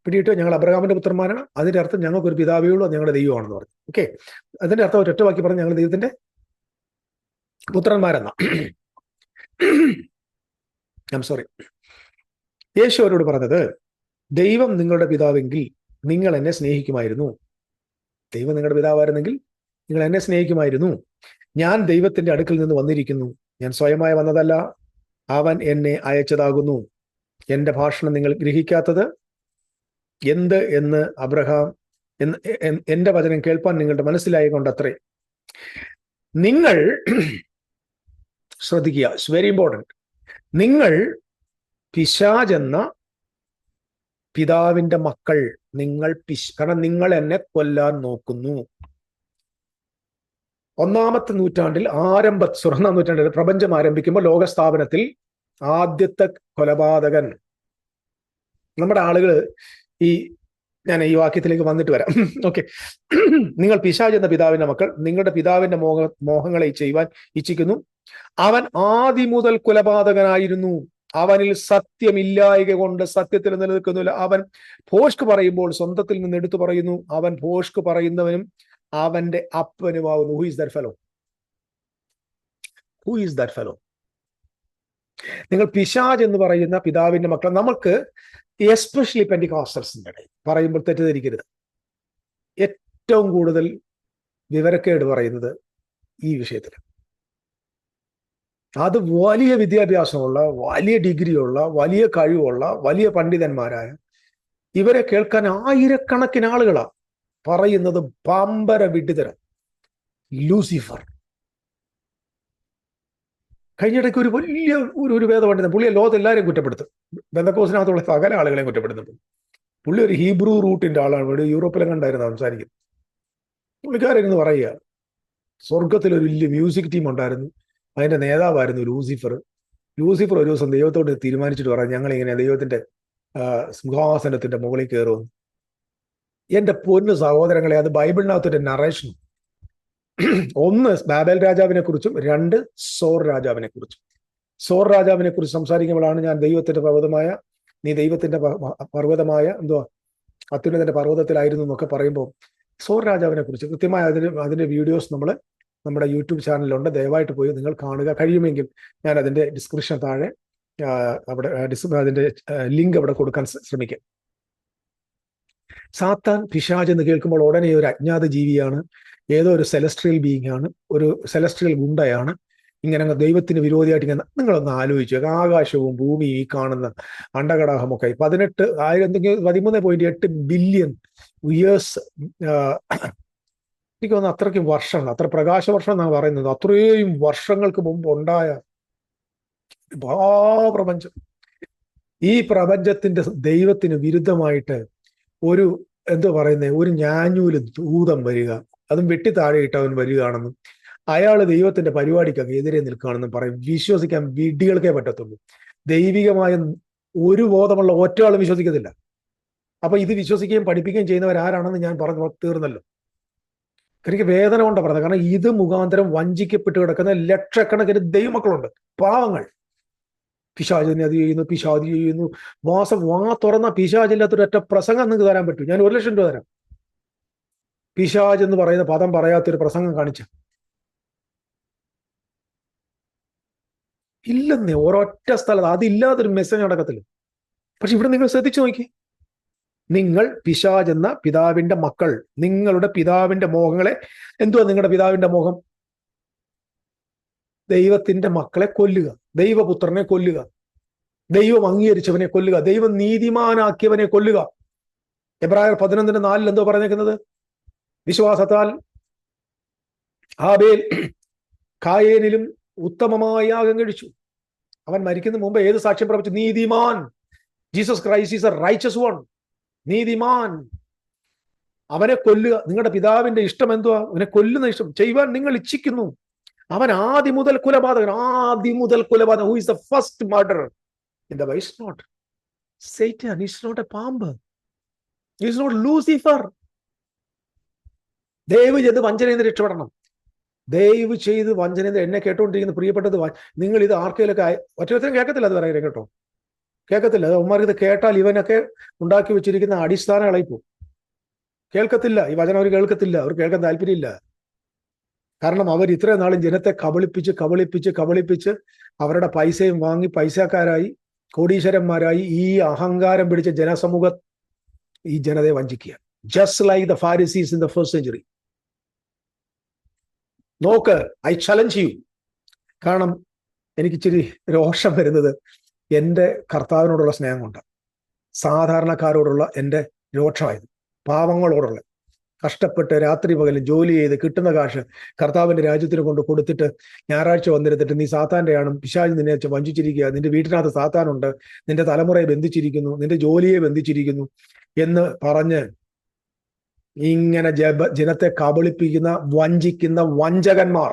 പിടിയിട്ട് ഞങ്ങൾ അബ്രഹാമിന്റെ പുത്രന്മാരാണ്. അതിന്റെ അർത്ഥം ഞങ്ങൾക്ക് ഒരു പിതാവേ ഉള്ളൂ, ഞങ്ങളുടെ ദൈവമാണെന്ന് പറഞ്ഞു. ഓക്കെ, അതിന്റെ അർത്ഥം ഒരൊറ്റ വാക്കി പറഞ്ഞ് ഞങ്ങൾ ദൈവത്തിന്റെ പുത്രന്മാരെന്ന. യേശു അവരോട് പറഞ്ഞത്, ദൈവം നിങ്ങളുടെ പിതാവെങ്കിൽ നിങ്ങൾ എന്നെ സ്നേഹിക്കുമായിരുന്നു. ദൈവം നിങ്ങളുടെ പിതാവായിരുന്നെങ്കിൽ നിങ്ങൾ എന്നെ സ്നേഹിക്കുമായിരുന്നു. ഞാൻ ദൈവത്തിന്റെ അടുക്കൽ നിന്ന് വന്നിരിക്കുന്നു, ഞാൻ സ്വയമായി വന്നതല്ല, അവൻ എന്നെ അയച്ചതാകുന്നു. എന്റെ ഭാഷണം നിങ്ങൾ ഗ്രഹിക്കാത്തത് എന്ത് എന്ന് അബ്രഹാം എന്റെ വചനം കേൾപ്പാൻ നിങ്ങളുടെ മനസ്സിലായി കൊണ്ടത്രേ. നിങ്ങൾ ശ്രദ്ധിക്കുക, ഇറ്റ്സ് വെരി ഇമ്പോർട്ടൻറ്റ്. നിങ്ങൾ പിശാചെന്ന പിതാവിന്റെ മക്കൾ, കാരണം നിങ്ങൾ എന്നെ കൊല്ലാൻ നോക്കുന്നു. ഒന്നാമത്തെ നൂറ്റാണ്ടിൽ സ്വർണ്ണ നൂറ്റാണ്ടിൽ പ്രപഞ്ചം ആരംഭിക്കുമ്പോൾ ലോകസ്ഥാപനത്തിൽ ആദ്യത്തെ കൊലപാതകൻ, നമ്മുടെ ആളുകൾ ഞാൻ ഈ വാക്യത്തിലേക്ക് വന്നിട്ട് വരാം. ഓക്കെ, നിങ്ങൾ പിശാച് എന്ന പിതാവിന്റെ മക്കൾ, നിങ്ങളുടെ പിതാവിന്റെ മോഹങ്ങളെ ചെയ്യുവാൻ ഇച്ഛിക്കുന്നു. അവൻ ആദ്യം മുതൽ കൊലപാതകനായിരുന്നു, അവനിൽ സത്യമില്ലായക കൊണ്ട് സത്യത്തിൽ നിലനിൽക്കുന്നില്ല. അവൻ ഭോഷ്ക് പറയുമ്പോൾ സ്വന്തത്തിൽ നിന്ന് എടുത്തു പറയുന്നു, അവൻ ഭോഷ്ക് പറയുന്നവനും അവന്റെ അപ്പനുമാവുന്നു. Who is that fellow? Who is that fellow? നിങ്ങൾ പിശാച് എന്ന് പറയുന്ന പിതാവിന്റെ മക്കൾ. നമുക്ക് എസ്പെഷ്യലി പെന്റിക്കോസ്റ്റൽസിന്റെ ഇടയിൽ പറയുമ്പോൾ തെറ്റിദ്ധരിക്കരുത്, ഏറ്റവും കൂടുതൽ വിവരക്കേട് പറയുന്നത് ഈ വിഷയത്തിൽ. അത് വലിയ വിദ്യാഭ്യാസമുള്ള, വലിയ ഡിഗ്രിയുള്ള, വലിയ കഴിവുള്ള, വലിയ പണ്ഡിതന്മാരായ ഇവരെ കേൾക്കാൻ ആയിരക്കണക്കിന് ആളുകളാണ് പറയുന്നത് പമ്പര വിഡ്ഢിതരം. ലൂസിഫർ കഴിഞ്ഞിടയ്ക്ക് ഒരു വലിയ ഒരു വേദപണ്ഡിതൻ, പുള്ളിയെ ലോകത്ത് എല്ലാവരെയും കുറ്റപ്പെടുത്തും, ബെന്തക്കോസിനകത്തുള്ള സകല ആളുകളെയും കുറ്റപ്പെടുത്തുന്നു. പുള്ളി ഒരു ഹീബ്രു റൂട്ടിന്റെ ആളാണ്, ഇവിടെ യൂറോപ്പിലും കണ്ടായിരുന്നു സംസാരിക്കുന്നത്. പുള്ളിക്കാരെന്ന് പറയുക, സ്വർഗത്തിലൊരു വലിയ മ്യൂസിക് ടീം ഉണ്ടായിരുന്നു, അതിന്റെ നേതാവായിരുന്നു ലൂസിഫർ. ലൂസിഫർ ഒരു ദിവസം ദൈവത്തോട് തീരുമാനിച്ചിട്ട് പറഞ്ഞു, ഞങ്ങൾ ഇങ്ങനെ ദൈവത്തിന്റെ സിംഹാസനത്തിന്റെ മുകളിൽ കയറുമെന്ന്. എന്റെ പൊന്നു സഹോദരങ്ങളെ, അത് ബൈബിളിനകത്തൊരു നറേഷൻ. ഒന്ന് ബാബേൽ രാജാവിനെ കുറിച്ചും, രണ്ട് സോർ രാജാവിനെ കുറിച്ചും. സോർ രാജാവിനെ കുറിച്ച് സംസാരിക്കുമ്പോഴാണ് ഞാൻ ദൈവത്തിന്റെ പർവ്വതമായ, നീ ദൈവത്തിന്റെ പർവ്വതമായ എന്തുവാ അത്യുന്നതന്റെ പർവ്വതത്തിലായിരുന്നു എന്നൊക്കെ പറയുമ്പോൾ സോർ രാജാവിനെ കുറിച്ച് കൃത്യമായ അതിന്റെ വീഡിയോസ് നമ്മുടെ യൂട്യൂബ് ചാനലിലുണ്ട്. ദയവായിട്ട് പോയി നിങ്ങൾ കാണുക. കഴിയുമെങ്കിൽ ഞാൻ അതിന്റെ ഡിസ്ക്രിപ്ഷൻ താഴെ അവിടെ അതിന്റെ ലിങ്ക് അവിടെ കൊടുക്കാൻ ശ്രമിക്കാം. സാത്താൻ, പിശാച് എന്ന് കേൾക്കുമ്പോൾ ഉടനെ ഒരു അജ്ഞാത ജീവിയാണ്, ഏതോ ഒരു സെലസ്ട്രിയൽ ബീയിങ് ആണ്, ഒരു സെലസ്ട്രിയൽ ഗുണ്ടയാണ്. ഇങ്ങനെ ദൈവത്തിന് വിരോധിയായിട്ട് ഇങ്ങനെ നിങ്ങളൊന്ന് ആലോചിച്ചു. ആകാശവും ഭൂമിയും ഈ കാണുന്ന അണ്ടകടാഹമൊക്കെ 13.8 ബില്യൺ ഇയേഴ്സ്, എനിക്ക് തോന്നുന്നു അത്രയ്ക്കും വർഷങ്ങൾ, അത്ര പ്രകാശ വർഷം എന്നാണ് പറയുന്നത്. അത്രയും വർഷങ്ങൾക്ക് മുമ്പ് ഉണ്ടായ മഹാപ്രപഞ്ചം. ഈ പ്രപഞ്ചത്തിന്റെ ദൈവത്തിന് വിരുദ്ധമായിട്ട് ഒരു ഒരു ഞാഞ്ഞൂല് ദൂതം വരിക, അതും വെട്ടി താഴെയിട്ട് അവൻ വരികയാണെന്നും അയാൾ ദൈവത്തിന്റെ പരിപാടിക്കൊക്കെ എതിരെ നിൽക്കുകയാണെന്നും പറയും. വിശ്വസിക്കാൻ വിഡ്ഢികൾക്കേ പറ്റത്തുള്ളൂ. ദൈവികമായ ഒരു ബോധമുള്ള ഒറ്റയാളും വിശ്വസിക്കത്തില്ല. അപ്പൊ ഇത് വിശ്വസിക്കുകയും പഠിപ്പിക്കുകയും ചെയ്യുന്നവരാരാണെന്ന് ഞാൻ പറഞ്ഞു തീർന്നല്ലോ. എനിക്ക് വേദന കൊണ്ടാണ് പറഞ്ഞത്. കാരണം ഇത് മുഖാന്തരം വഞ്ചിക്കപ്പെട്ട് കിടക്കുന്ന ലക്ഷക്കണക്കിന് ദൈവമക്കളുണ്ട്, പാവങ്ങൾ. പിശാചിനെ അത് ചെയ്യുന്നു, പിശാചി ചെയ്യുന്നു. വാ തുറന്ന പിശാചില്ലാത്തൊരൊറ്റ പ്രസംഗം നിങ്ങൾക്ക് തരാൻ പറ്റൂ, ഞാൻ 1,00,000 രൂപ തരാം. പിശാജ് എന്ന് പറയുന്ന പദം പറയാത്തൊരു പ്രസംഗം കാണിച്ച ഇല്ലെന്നേ, ഒരൊറ്റ സ്ഥലത്ത് അതില്ലാത്തൊരു മെസ്സേജ് നടക്കത്തില്ല. പക്ഷെ ഇവിടെ നിങ്ങൾ ശ്രദ്ധിച്ചു നോക്കി, നിങ്ങൾ പിശാച് എന്ന പിതാവിന്റെ മക്കൾ, നിങ്ങളുടെ പിതാവിന്റെ മോഹങ്ങളെ, എന്തുവാ നിങ്ങളുടെ പിതാവിന്റെ മോഹം? ദൈവത്തിന്റെ മക്കളെ കൊല്ലുക, ദൈവപുത്രനെ കൊല്ലുക, ദൈവം അംഗീകരിച്ചവനെ കൊല്ലുക, ദൈവം നീതിമാനാക്കിയവനെ കൊല്ലുക. എബ്രായർ 11:4 എന്തോ പറഞ്ഞേക്കുന്നത്? വിശ്വാസത്താൽ ആബേൽ കായേനിലും ഉത്തമമായ യാഗം കഴിച്ചു. അവൻ മരിക്കുന്ന മുമ്പ് ഏത് സാക്ഷ്യം പ്രവചിച്ചു? നീതിമാൻ. Jesus Christ is A righteous one. നീതിമാൻ. അവനെ കൊല്ലുക. നിങ്ങളുടെ പിതാവിന്റെ ഇഷ്ടം എന്തുവാ? അവനെ കൊല്ലുന്ന ഇഷ്ടം ചെയ്യുവാൻ നിങ്ങൾ ഇച്ഛിക്കുന്നു. അവൻ ആദ്യം മുതൽ കൊലപാതകൻ. Who is the first murderer in the Bible? Is not Satan, is not a പാമ്പ്, ഈസ് നോട്ട് ലൂസിഫർ. ദയവ് ചെയ്ത് വഞ്ചനയിൽ നിന്ന് രക്ഷപ്പെടണം. ദയവ് ചെയ്ത് വഞ്ചനയിൽ നിന്ന്, എന്നെ കേട്ടോണ്ടിരിക്കുന്ന പ്രിയപ്പെട്ടത്, നിങ്ങൾ ഇത് ആർക്കെങ്കിലൊക്കെ ഒറ്റ കേൾക്കത്തില്ല, അത് പറയാം കേട്ടോ, കേൾക്കത്തില്ല. അവന്മാർക്ക് ഇത് കേട്ടാൽ ഇവനൊക്കെ ഉണ്ടാക്കി വെച്ചിരിക്കുന്ന അടിസ്ഥാനങ്ങളായി പോകും. കേൾക്കത്തില്ല, ഈ വചനം അവർ കേൾക്കത്തില്ല, അവർ കേൾക്കാൻ താല്പര്യമില്ല. കാരണം അവർ ഇത്രയും നാളും ജനത്തെ കബളിപ്പിച്ച് അവരുടെ പൈസയും വാങ്ങി പൈസക്കാരായി, കോടീശ്വരന്മാരായി ഈ അഹങ്കാരം പിടിച്ച ജനസമൂഹം ഈ ജനതയെ വഞ്ചിക്കുക. Just like the Pharisees in the first century. നോക്ക്, ഐ ചലഞ്ച് യു. കാരണം എനിക്ക് ഇച്ചിരി രോഷം വരുന്നത് എൻ്റെ കർത്താവിനോടുള്ള സ്നേഹം കൊണ്ട്, സാധാരണക്കാരോടുള്ള എൻ്റെ രോക്ഷമായത്, പാവങ്ങളോടുള്ള, കഷ്ടപ്പെട്ട് രാത്രി പകലും ജോലി ചെയ്ത് കിട്ടുന്ന കാശ് കർത്താവിന്റെ രാജ്യത്തിന് കൊണ്ട് കൊടുത്തിട്ട് ഞായറാഴ്ച വന്നിരുന്നിട്ട് നീ സാത്താന്റെയാണ്, പിശാച് നിന്നെ വഞ്ചിച്ചിരിക്കുക, നിന്റെ വീട്ടിനകത്ത് സാത്താനുണ്ട്, നിന്റെ തലമുറയെ ബന്ധിച്ചിരിക്കുന്നു, നിന്റെ ജോലിയെ ബന്ധിച്ചിരിക്കുന്നു എന്ന് പറഞ്ഞ് ഇങ്ങനെ ജനത്തെ കബളിപ്പിക്കുന്ന, വഞ്ചിക്കുന്ന വഞ്ചകന്മാർ,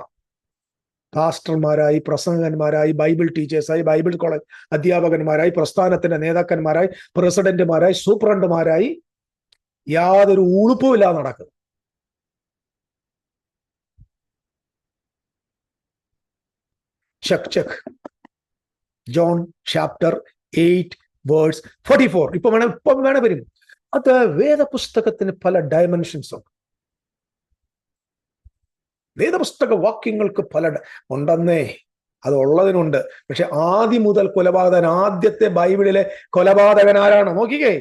പാസ്റ്റർമാരായി, പ്രസംഗകന്മാരായി, ബൈബിൾ ടീച്ചേഴ്സായി, ബൈബിൾ കോളേജ് അധ്യാപകന്മാരായി, പ്രസ്ഥാനത്തിന്റെ നേതാക്കന്മാരായി, പ്രസിഡന്റുമാരായി, സൂപ്രണ്ടുമാരായി യാതൊരു ഉളുപ്പുമില്ലാതെ നടക്കും. Check John chapter 8:44. ഇപ്പം വേണേ വരും. അത് വേദപുസ്തകത്തിന് പല ഡയമെൻഷൻസ് ഉണ്ട്. വേദപുസ്തക വാക്യങ്ങൾക്ക് പല ഉണ്ടെന്നേ, അത് ഉള്ളതിനുണ്ട്. പക്ഷെ ആദ്യം മുതൽ കൊലപാതകൻ, ആദ്യത്തെ ബൈബിളിലെ കൊലപാതകൻ ആരാണ്? നോക്കിക്കേ,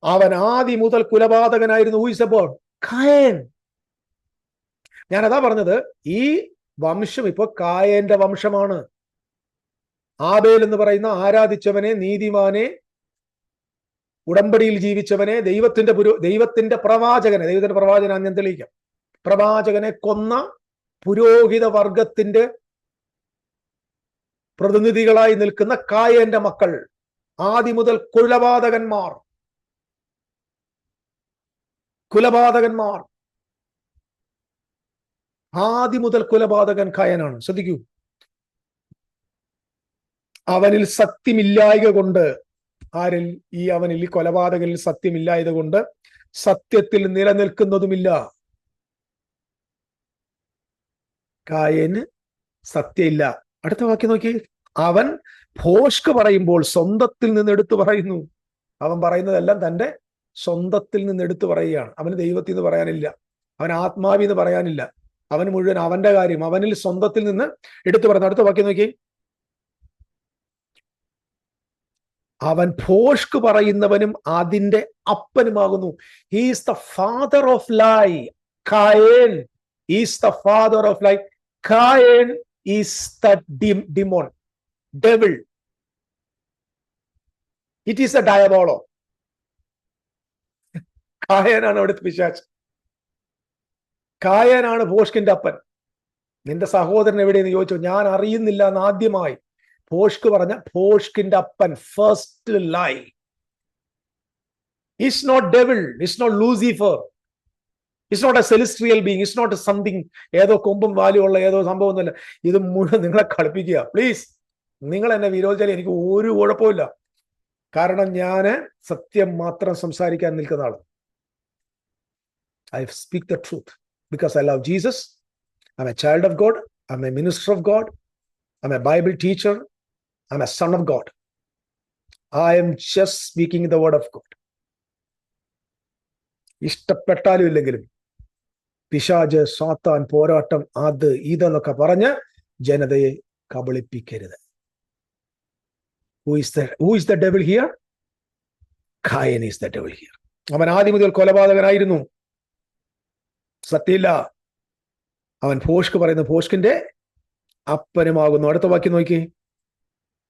അവൻ ആദ്യം മുതൽ കൊലപാതകനായിരുന്നു. Who is about? കായൻ. ഞാനതാ പറഞ്ഞത്, ഈ വംശം ഇപ്പൊ കായന്റെ വംശമാണ്. ആബേൽ എന്ന് പറയുന്ന ആരാധിച്ചവനെ, നീതിമാനെ, ഉടമ്പടിയിൽ ജീവിച്ചവനെ, ദൈവത്തിന്റെ പ്രവാചകനെ ഞാൻ തെളിയിക്കാം, പ്രവാചകനെ കൊന്ന പുരോഹിത വർഗത്തിന്റെ പ്രതിനിധികളായി നിൽക്കുന്ന കായന്റെ മക്കൾ, ആദ്യം മുതൽ കുലപാതകന്മാർ. ആദ്യം മുതൽ കൊലപാതകൻ കായനാണ്. ശ്രദ്ധിക്കൂ, അവനിൽ സത്യമില്ലായക കൊണ്ട്, ആരിൽ? അവനിൽ, ഈ കൊലപാതകനിൽ സത്യമില്ലായത് കൊണ്ട് സത്യത്തിൽ നിലനിൽക്കുന്നതുമില്ല. കായന് സത്യമില്ല. അടുത്ത വാക്യം നോക്കി, അവൻ ഭോഷ്ക് പറയുമ്പോൾ സ്വന്തത്തിൽ നിന്ന് എടുത്തു പറയുന്നു. അവൻ പറയുന്നതെല്ലാം തന്റെ സ്വന്തത്തിൽ നിന്ന് എടുത്തു പറയുകയാണ്. അവന് ദൈവത്തിൽ നിന്ന് പറയാനില്ല, അവൻ ആത്മാവിൽ നിന്ന് പറയാനില്ല, അവന് മുഴുവൻ അവന്റെ കാര്യം, അവനിൽ സ്വന്തത്തിൽ നിന്ന് എടുത്തു പറയുന്നു. അടുത്ത വാക്യം നോക്കി, അവൻ ഭോഷ്ക് പറയുന്നവനും അതിന്റെ അപ്പനുമാകുന്നു. He is the father of lie. കായൻ is the father of lie. കായൻ is the demon, devil. It is a diabolo. കായനാണ് അവിടുത്തെ പിശാച്. കായനാണ് ഭോഷ്കിന്റെ അപ്പൻ. നിന്റെ സഹോദരൻ എവിടെയെന്ന് ചോദിച്ചു, ഞാൻ അറിയുന്നില്ല എന്ന് ആദ്യമായി ഭോഷ്ക് പറഞ്ഞ ഭോഷ്കിന്റെ അപ്പൻ, first lie. It's not devil, it's not Lucifer, it's not a celestial being, it's not something, ഏതോ കൊമ്പും വാലുമുള്ള ഏതോ സംഭവം ഒന്നുമില്ല. ഇത് മുഴുവൻ നിങ്ങളെ കളിപ്പിക്കുക. പ്ലീസ്, നിങ്ങൾ എന്നെ വിരോധിച്ചാൽ എനിക്ക് ഒരു കുഴപ്പമില്ല. കാരണം ഞാന് സത്യം മാത്രം സംസാരിക്കാൻ നിൽക്കുന്ന ആള്. I speak the truth because I love Jesus. I'm a child of God. I'm a minister of God. I'm a Bible teacher. I'm a son of God. I am just speaking the word of God. ഇഷ്ടപ്പെട്ടാലും ഇല്ലെങ്കിലും പിശാച്, സാത്താൻ, പോരാട്ടം, അത് ഇതെന്നൊക്കെ പറഞ്ഞ് ജനതയെ കബളിപ്പിക്കരുത്. Who is the devil here? Cain is the devil here. അവൻ ആദ്യം മുതൽ കൊലപാതകനായിരുന്നു. സത്യമില്ല. അവൻ ഭോഷ്ക് പറയുന്ന ഭോഷ്കിന്റെ അപ്പനുമാകുന്നു. അടുത്ത വാക്യം നോക്കി,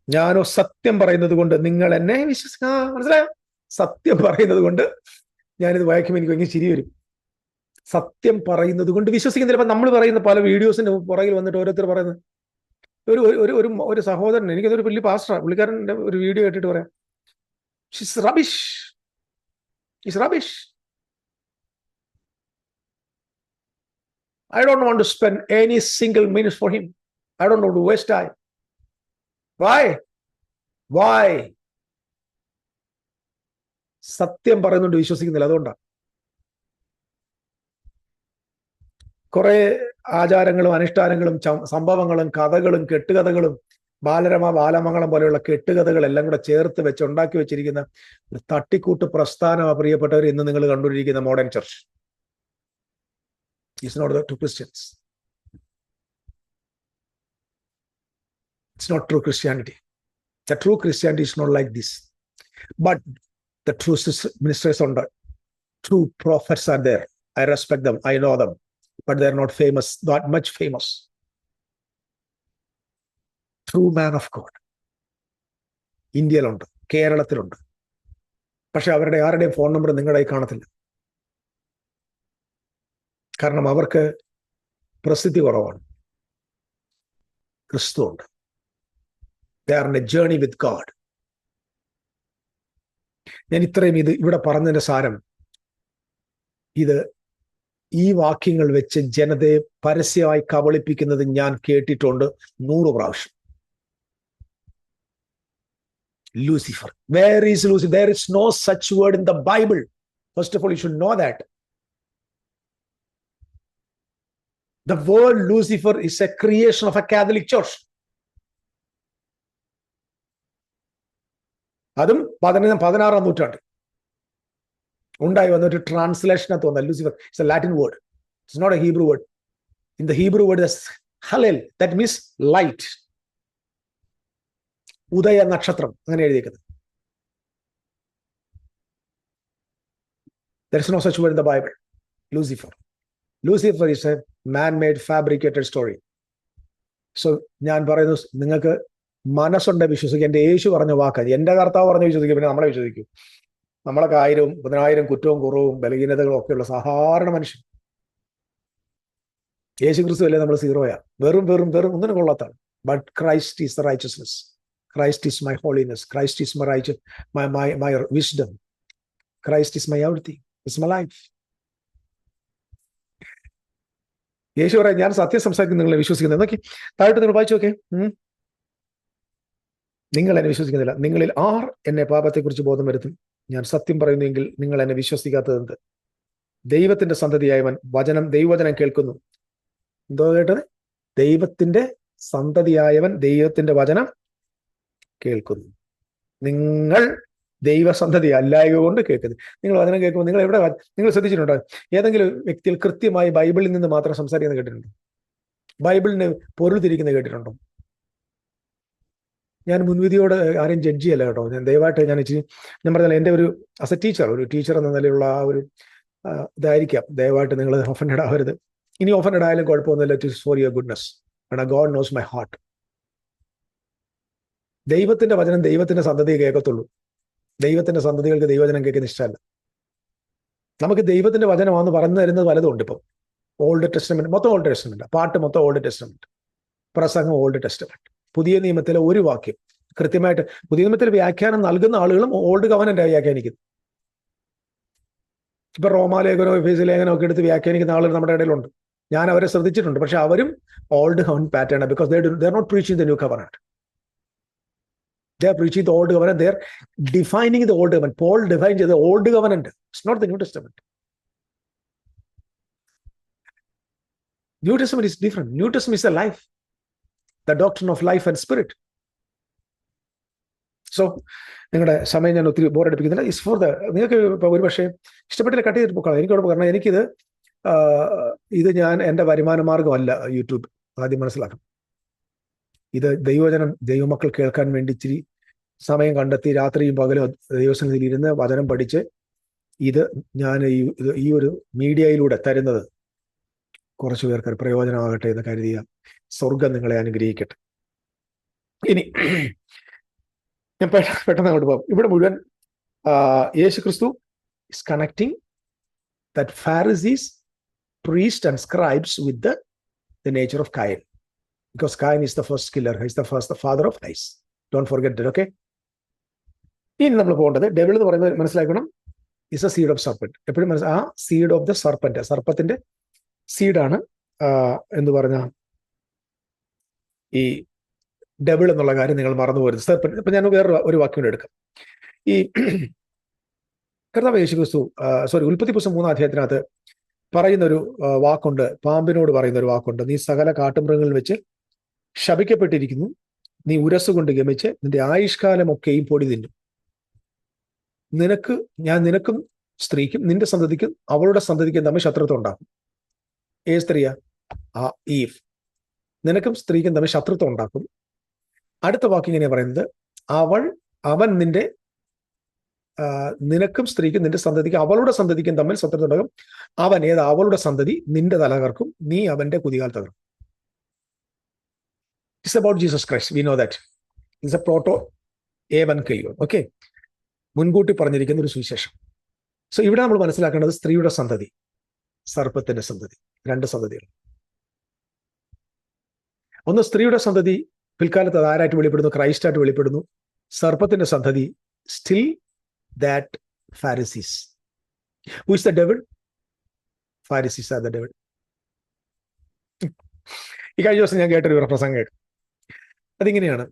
ഞാനോ സത്യം പറയുന്നത് കൊണ്ട് നിങ്ങൾ എന്നെ വിശ്വസിക്കുക. മനസ്സിലായോ? സത്യം പറയുന്നത് കൊണ്ട്, ഞാനിത് വായിക്കുമ്പോൾ എനിക്ക് ഭയങ്കര ചിരി വരും. സത്യം പറയുന്നത് കൊണ്ട് വിശ്വസിക്കുന്നില്ല. അപ്പൊ നമ്മൾ പറയുന്ന പല വീഡിയോസിന്റെ പുറകിൽ വന്നിട്ട് ഓരോരുത്തർ പറയുന്നത്, ഒരു സഹോദരൻ, എനിക്കതൊരു വലിയ പാസ്റ്ററാണ്, പുള്ളിക്കാരൻ്റെ ഒരു വീഡിയോ കേട്ടിട്ട് പറയാം, it's rubbish, it's rubbish. I don't want to spend any single minute for him. I don't want to waste time. Why? സത്യം പറയുന്നുണ്ട് വിശ്വസിക്കുന്നില്ല. അതുകൊണ്ടാണ്. കുറെ ആചാരങ്ങളും അനുഷ്ഠാനങ്ങളും സംഭവങ്ങളും കഥകളും കെട്ടുകഥകളും ബാലരമ, ബാലമംഗളം പോലെയുള്ള കെട്ടുകഥകൾ എല്ലാം കൂടെ ചേർത്ത് വെച്ച് ഉണ്ടാക്കി വെച്ചിരിക്കുന്ന ഒരു തട്ടിക്കൂട്ട് പ്രസ്ഥാനമാണ് പ്രിയപ്പെട്ടവർ ഇന്ന് നിങ്ങൾ കണ്ടുകൊണ്ടിരിക്കുന്ന modern church. It's not to Christians. It's not true Christianity. The true Christianity is not like this. But the true ministers on the true prophets are there. I respect them. I know them. But they're not famous, not much famous. True man of God. ഇന്ത്യയിലുണ്ട്, കേരളത്തിലുണ്ട്. പക്ഷെ അവരുടെ ആരുടെയും phone number നിങ്ങളുടെ കാണത്തില്ല. കാരണം അവർക്ക് പ്രസിദ്ധി കുറവാണ്. ക്രിസ്തു ഉണ്ട്. They are on a journey with God. ഞാൻ ഇത്രയും ഇവിടെ പറഞ്ഞതിന്റെ സാരം, ഇത് ഈ വാക്യങ്ങൾ വെച്ച് ജനതയെ പരസ്യമായി കബളിപ്പിക്കുന്നത് ഞാൻ കേട്ടിട്ടുണ്ട് 100 പ്രാവശ്യം. Lucifer. Where is Lucifer? There is no such word in the Bible. First of all, you should know that. The word Lucifer is a creation of a Catholic Church. അതും 16-ാം നൂറ്റാണ്ട് ഉണ്ടായി വന്ന ഒരു ട്രാൻസ്ലേഷനെ തോന്നുന്നത്. Lucifer it's a Latin word. It's not a Hebrew word. In the Hebrew word ഹലേൽ, that means light, ഉദയ നക്ഷത്രം, അങ്ങനെ എഴുതിയിരിക്കുന്നത്. There is no such word in the Bible. Lucifer. Lucifer is a man-made fabricated story. So ഞാൻ പറയുന്നു, നിങ്ങൾക്ക് മനസ്സുണ്ട് വിശ്വസിക്കുക. എൻ്റെ യേശു പറഞ്ഞ വാക്ക്, എൻ്റെ കർത്താവ് പറഞ്ഞ് വിശ്വസിക്കുക, പിന്നെ നമ്മളെ വിശ്വസിക്കും. നമ്മളൊക്കെ 1000-1000 കുറ്റവും കുറവും ബലഹീനതകളും ഒക്കെയുള്ള സാധാരണ മനുഷ്യൻ. യേശു ക്രിസ്തു അല്ലേ നമ്മൾ സീറോയാ, വെറും ഒന്നിനും കൊള്ളാത്താണ്. But Christ is the righteousness. Christ is my holiness. Christ is my righteous, my wisdom. Christ is my everything. It's my life. യേശു പറയാം, ഞാൻ സത്യം സംസാരിക്കുന്ന നിങ്ങളെ വിശ്വസിക്കുന്നത്. നോക്കി താഴോട്ട് നിങ്ങൾ വായിച്ചു നോക്കേ. നിങ്ങൾ എന്നെ വിശ്വസിക്കുന്നില്ല. നിങ്ങളിൽ ആർ എന്നെ പാപത്തെക്കുറിച്ച് ബോധം വരുത്തും? ഞാൻ സത്യം പറയുന്നുവെങ്കിൽ നിങ്ങൾ എന്നെ വിശ്വസിക്കാത്തത്? ദൈവത്തിന്റെ സന്തതിയായവൻ ദൈവവചനം കേൾക്കുന്നു. എന്തോ കേട്ടത്? ദൈവത്തിന്റെ സന്തതിയായവൻ ദൈവത്തിന്റെ വചനം കേൾക്കുന്നു. നിങ്ങൾ ദൈവസന്തതി അല്ലായക കൊണ്ട് കേൾക്കുന്നത്. നിങ്ങൾ വചനം കേൾക്കുമ്പോൾ നിങ്ങൾ എവിടെ, നിങ്ങൾ ശ്രദ്ധിച്ചിട്ടുണ്ടോ? ഏതെങ്കിലും വ്യക്തികൾ കൃത്യമായി ബൈബിളിൽ നിന്ന് മാത്രം സംസാരിക്കുന്നത് കേട്ടിട്ടുണ്ടോ? ബൈബിളിന് പൊരുൾ തിരിക്കുന്നത് കേട്ടിട്ടുണ്ടോ? ഞാൻ മുൻവിധിയോട് ആരെയും ജഡ്ജ് ചെയ്യല്ല കേട്ടോ. ഞാൻ ദയവായിട്ട് ഞാൻ പറഞ്ഞാൽ എൻ്റെ ഒരു ആസ് എ ടീച്ചർ എന്ന നിലയിലുള്ള ആ ഒരു ഇതായിരിക്കാം. ദയവായിട്ട് നിങ്ങൾ ഒഫൻഡഡ് ആവരുത്. ഇനി ഒഫൻഡഡ് ആയാലും കുഴപ്പമൊന്നുമില്ല. It is for your goodness. God nose my heart. ദൈവത്തിന്റെ വചനം ദൈവത്തിന്റെ സന്തതിയെ കേൾക്കത്തുള്ളൂ. ദൈവത്തിന്റെ സന്തതികൾക്ക് ദൈവവചനം കേൾക്കുന്ന ഇഷ്ടമല്ല. നമുക്ക് ദൈവത്തിന്റെ വചനമാണെന്ന് പറഞ്ഞു തരുന്നത് പലതുണ്ട്. ഇപ്പം ഓൾഡ് ടെസ്റ്റമെന്റ് മൊത്തം ഓൾഡ് ടെസ്റ്റമെന്റ്, പാട്ട് മൊത്തം ഓൾഡ് ടെസ്റ്റമെന്റ്, പ്രസംഗം ഓൾഡ് ടെസ്റ്റമെന്റ്. പുതിയ നിയമത്തിലെ ഒരു വാക്യം കൃത്യമായിട്ട് പുതിയ നിയമത്തിൽ വ്യാഖ്യാനം നൽകുന്ന ആളുകളും ഓൾഡ് കവനന്റായി വ്യാഖ്യാനിക്കുന്നു. ഇപ്പൊ റോമാലേഖനോ എഫേസ്യ ലേഖനോ ഒക്കെ എടുത്ത് വ്യാഖ്യാനിക്കുന്ന ആളുകൾ നമ്മുടെ ഇടയിലുണ്ട്. ഞാൻ അവരെ ശ്രദ്ധിച്ചിട്ടുണ്ട്. പക്ഷെ അവരും old coven pattern, because they are not preaching the new covenant. They are preaching the old covenant. They are defining the old covenant. Paul defines the old covenant. It's not the New Testament. New Testament is different. New Testament is the life, the doctrine of life and spirit. So നിങ്ങളുടെ സമയം ഞാൻ ഒത്തിരി ബോറടിപ്പിക്കുന്നില്ല. Is for നിങ്ങൾക്ക് ഇപ്പോൾ ഒരു പക്ഷേ ഇഷ്ടപ്പെട്ടില്ല, cut ചെയ്തിട്ട് പോകാം. എനിക്ക് കുഴപ്പം. കാരണം ഇത് ഞാൻ എൻ്റെ വരുമാന മാർഗമല്ല യൂട്യൂബ്. ആദ്യം മനസ്സിലാക്കണം. ഇത് ദൈവവചനം ദൈവമക്കൾ കേൾക്കാൻ വേണ്ടി ഇച്ചിരി സമയം കണ്ടെത്തി രാത്രിയും പകലും ദൈവസന്നിധിയിൽ ഇരുന്ന് വചനം പഠിച്ച് ഇത് ഞാൻ ഈ ഒരു മീഡിയയിലൂടെ തരുന്നത് കുറച്ചു പേർക്ക് പ്രയോജനമാകട്ടെ എന്ന് കരുതിയ സ്വർഗം നിങ്ങളെ അനുഗ്രഹിക്കട്ടെ. ഇനി ഞാൻ പെട്ടെന്ന് അങ്ങോട്ട് പോകും. ഇവിടെ മുഴുവൻ യേശു ക്രിസ്തു is connecting that Pharisees, priests and scribes with the nature of Cain, because Cain is the first killer. He is the father of lies. Don't forget that. Okay. ഇനി നമ്മൾ പോകേണ്ടത് ഡെവിൾ എന്ന് പറയുന്നത് മനസ്സിലാക്കണം. Is A seed of serpent. എപ്പോഴും ആ seed of the serpent, സർപ്പത്തിന്റെ സീഡാണ് എന്ന് പറഞ്ഞ ഈ ഡെവിൾ എന്നുള്ള കാര്യം നിങ്ങൾ മറന്നു പോരുത്. സർപ്പന്റ്. ഇപ്പൊ ഞാൻ വേറെ ഒരു വാക്യം എടുക്കാം. ഈ കർത്താവ് യേശു ക്രിസ്തു ഉൽപ്പത്തി പുസ്തകം 3-ാം അധ്യായത്തിനകത്ത് പറയുന്നൊരു വാക്കുണ്ട്, പാമ്പിനോട് പറയുന്ന ഒരു വാക്കുണ്ട്. നീ സകല കാട്ടുമൃഗങ്ങളിൽ വെച്ച് ശപിക്കപ്പെട്ടിരിക്കുന്നു, നീ ഉരസുകൊണ്ട് ഗമിച്ച് നിന്റെ ആയുഷ്കാലമൊക്കെയും പൊടി തിന്നും. നിനക്കും സ്ത്രീക്കും നിന്റെ സന്തതിക്കും അവളുടെ സന്തതിക്കും തമ്മിൽ ശത്രുത്വം ഉണ്ടാക്കും. ഏത് സ്ത്രീയാ? ഈവ്. നിനക്കും സ്ത്രീക്കും തമ്മിൽ ശത്രുത്വം ഉണ്ടാക്കും. അടുത്ത വാക്ക് ഇങ്ങനെയാ പറയുന്നത്, അവൻ നിനക്കും സ്ത്രീക്കും നിന്റെ സന്തതിക്കും അവളുടെ സന്തതിക്കും തമ്മിൽ ശത്രുത ഉണ്ടാകും. അവളുടെ സന്തതി നിന്റെ തലകർക്കും, നീ അവന്റെ കുതികാൽ തകർക്കും. It's about Jesus Christ. We know that it's a proto evangelion. Okay, മുൻകൂട്ടി പറഞ്ഞിരിക്കുന്ന ഒരു സുവിശേഷം. സോ ഇവിടെ നമ്മൾ മനസ്സിലാക്കേണ്ടത് സ്ത്രീയുടെ സന്തതി, സർപ്പത്തിന്റെ സന്തതി. രണ്ട് സന്തതികൾ. ഒന്ന് സ്ത്രീയുടെ സന്തതി പിൽക്കാലത്ത് അത് ആരായിട്ട് വെളിപ്പെടുന്നു? ക്രൈസ്റ്റായിട്ട് വെളിപ്പെടുന്നു. സർപ്പത്തിന്റെ സന്തതി still that Pharisees. Who is the devil? Pharisees are the devil. ഈ കഴിഞ്ഞ ദിവസം ഞാൻ കേട്ടൊരു പ്രസംഗം കേട്ടു. അതിങ്ങനെയാണ്,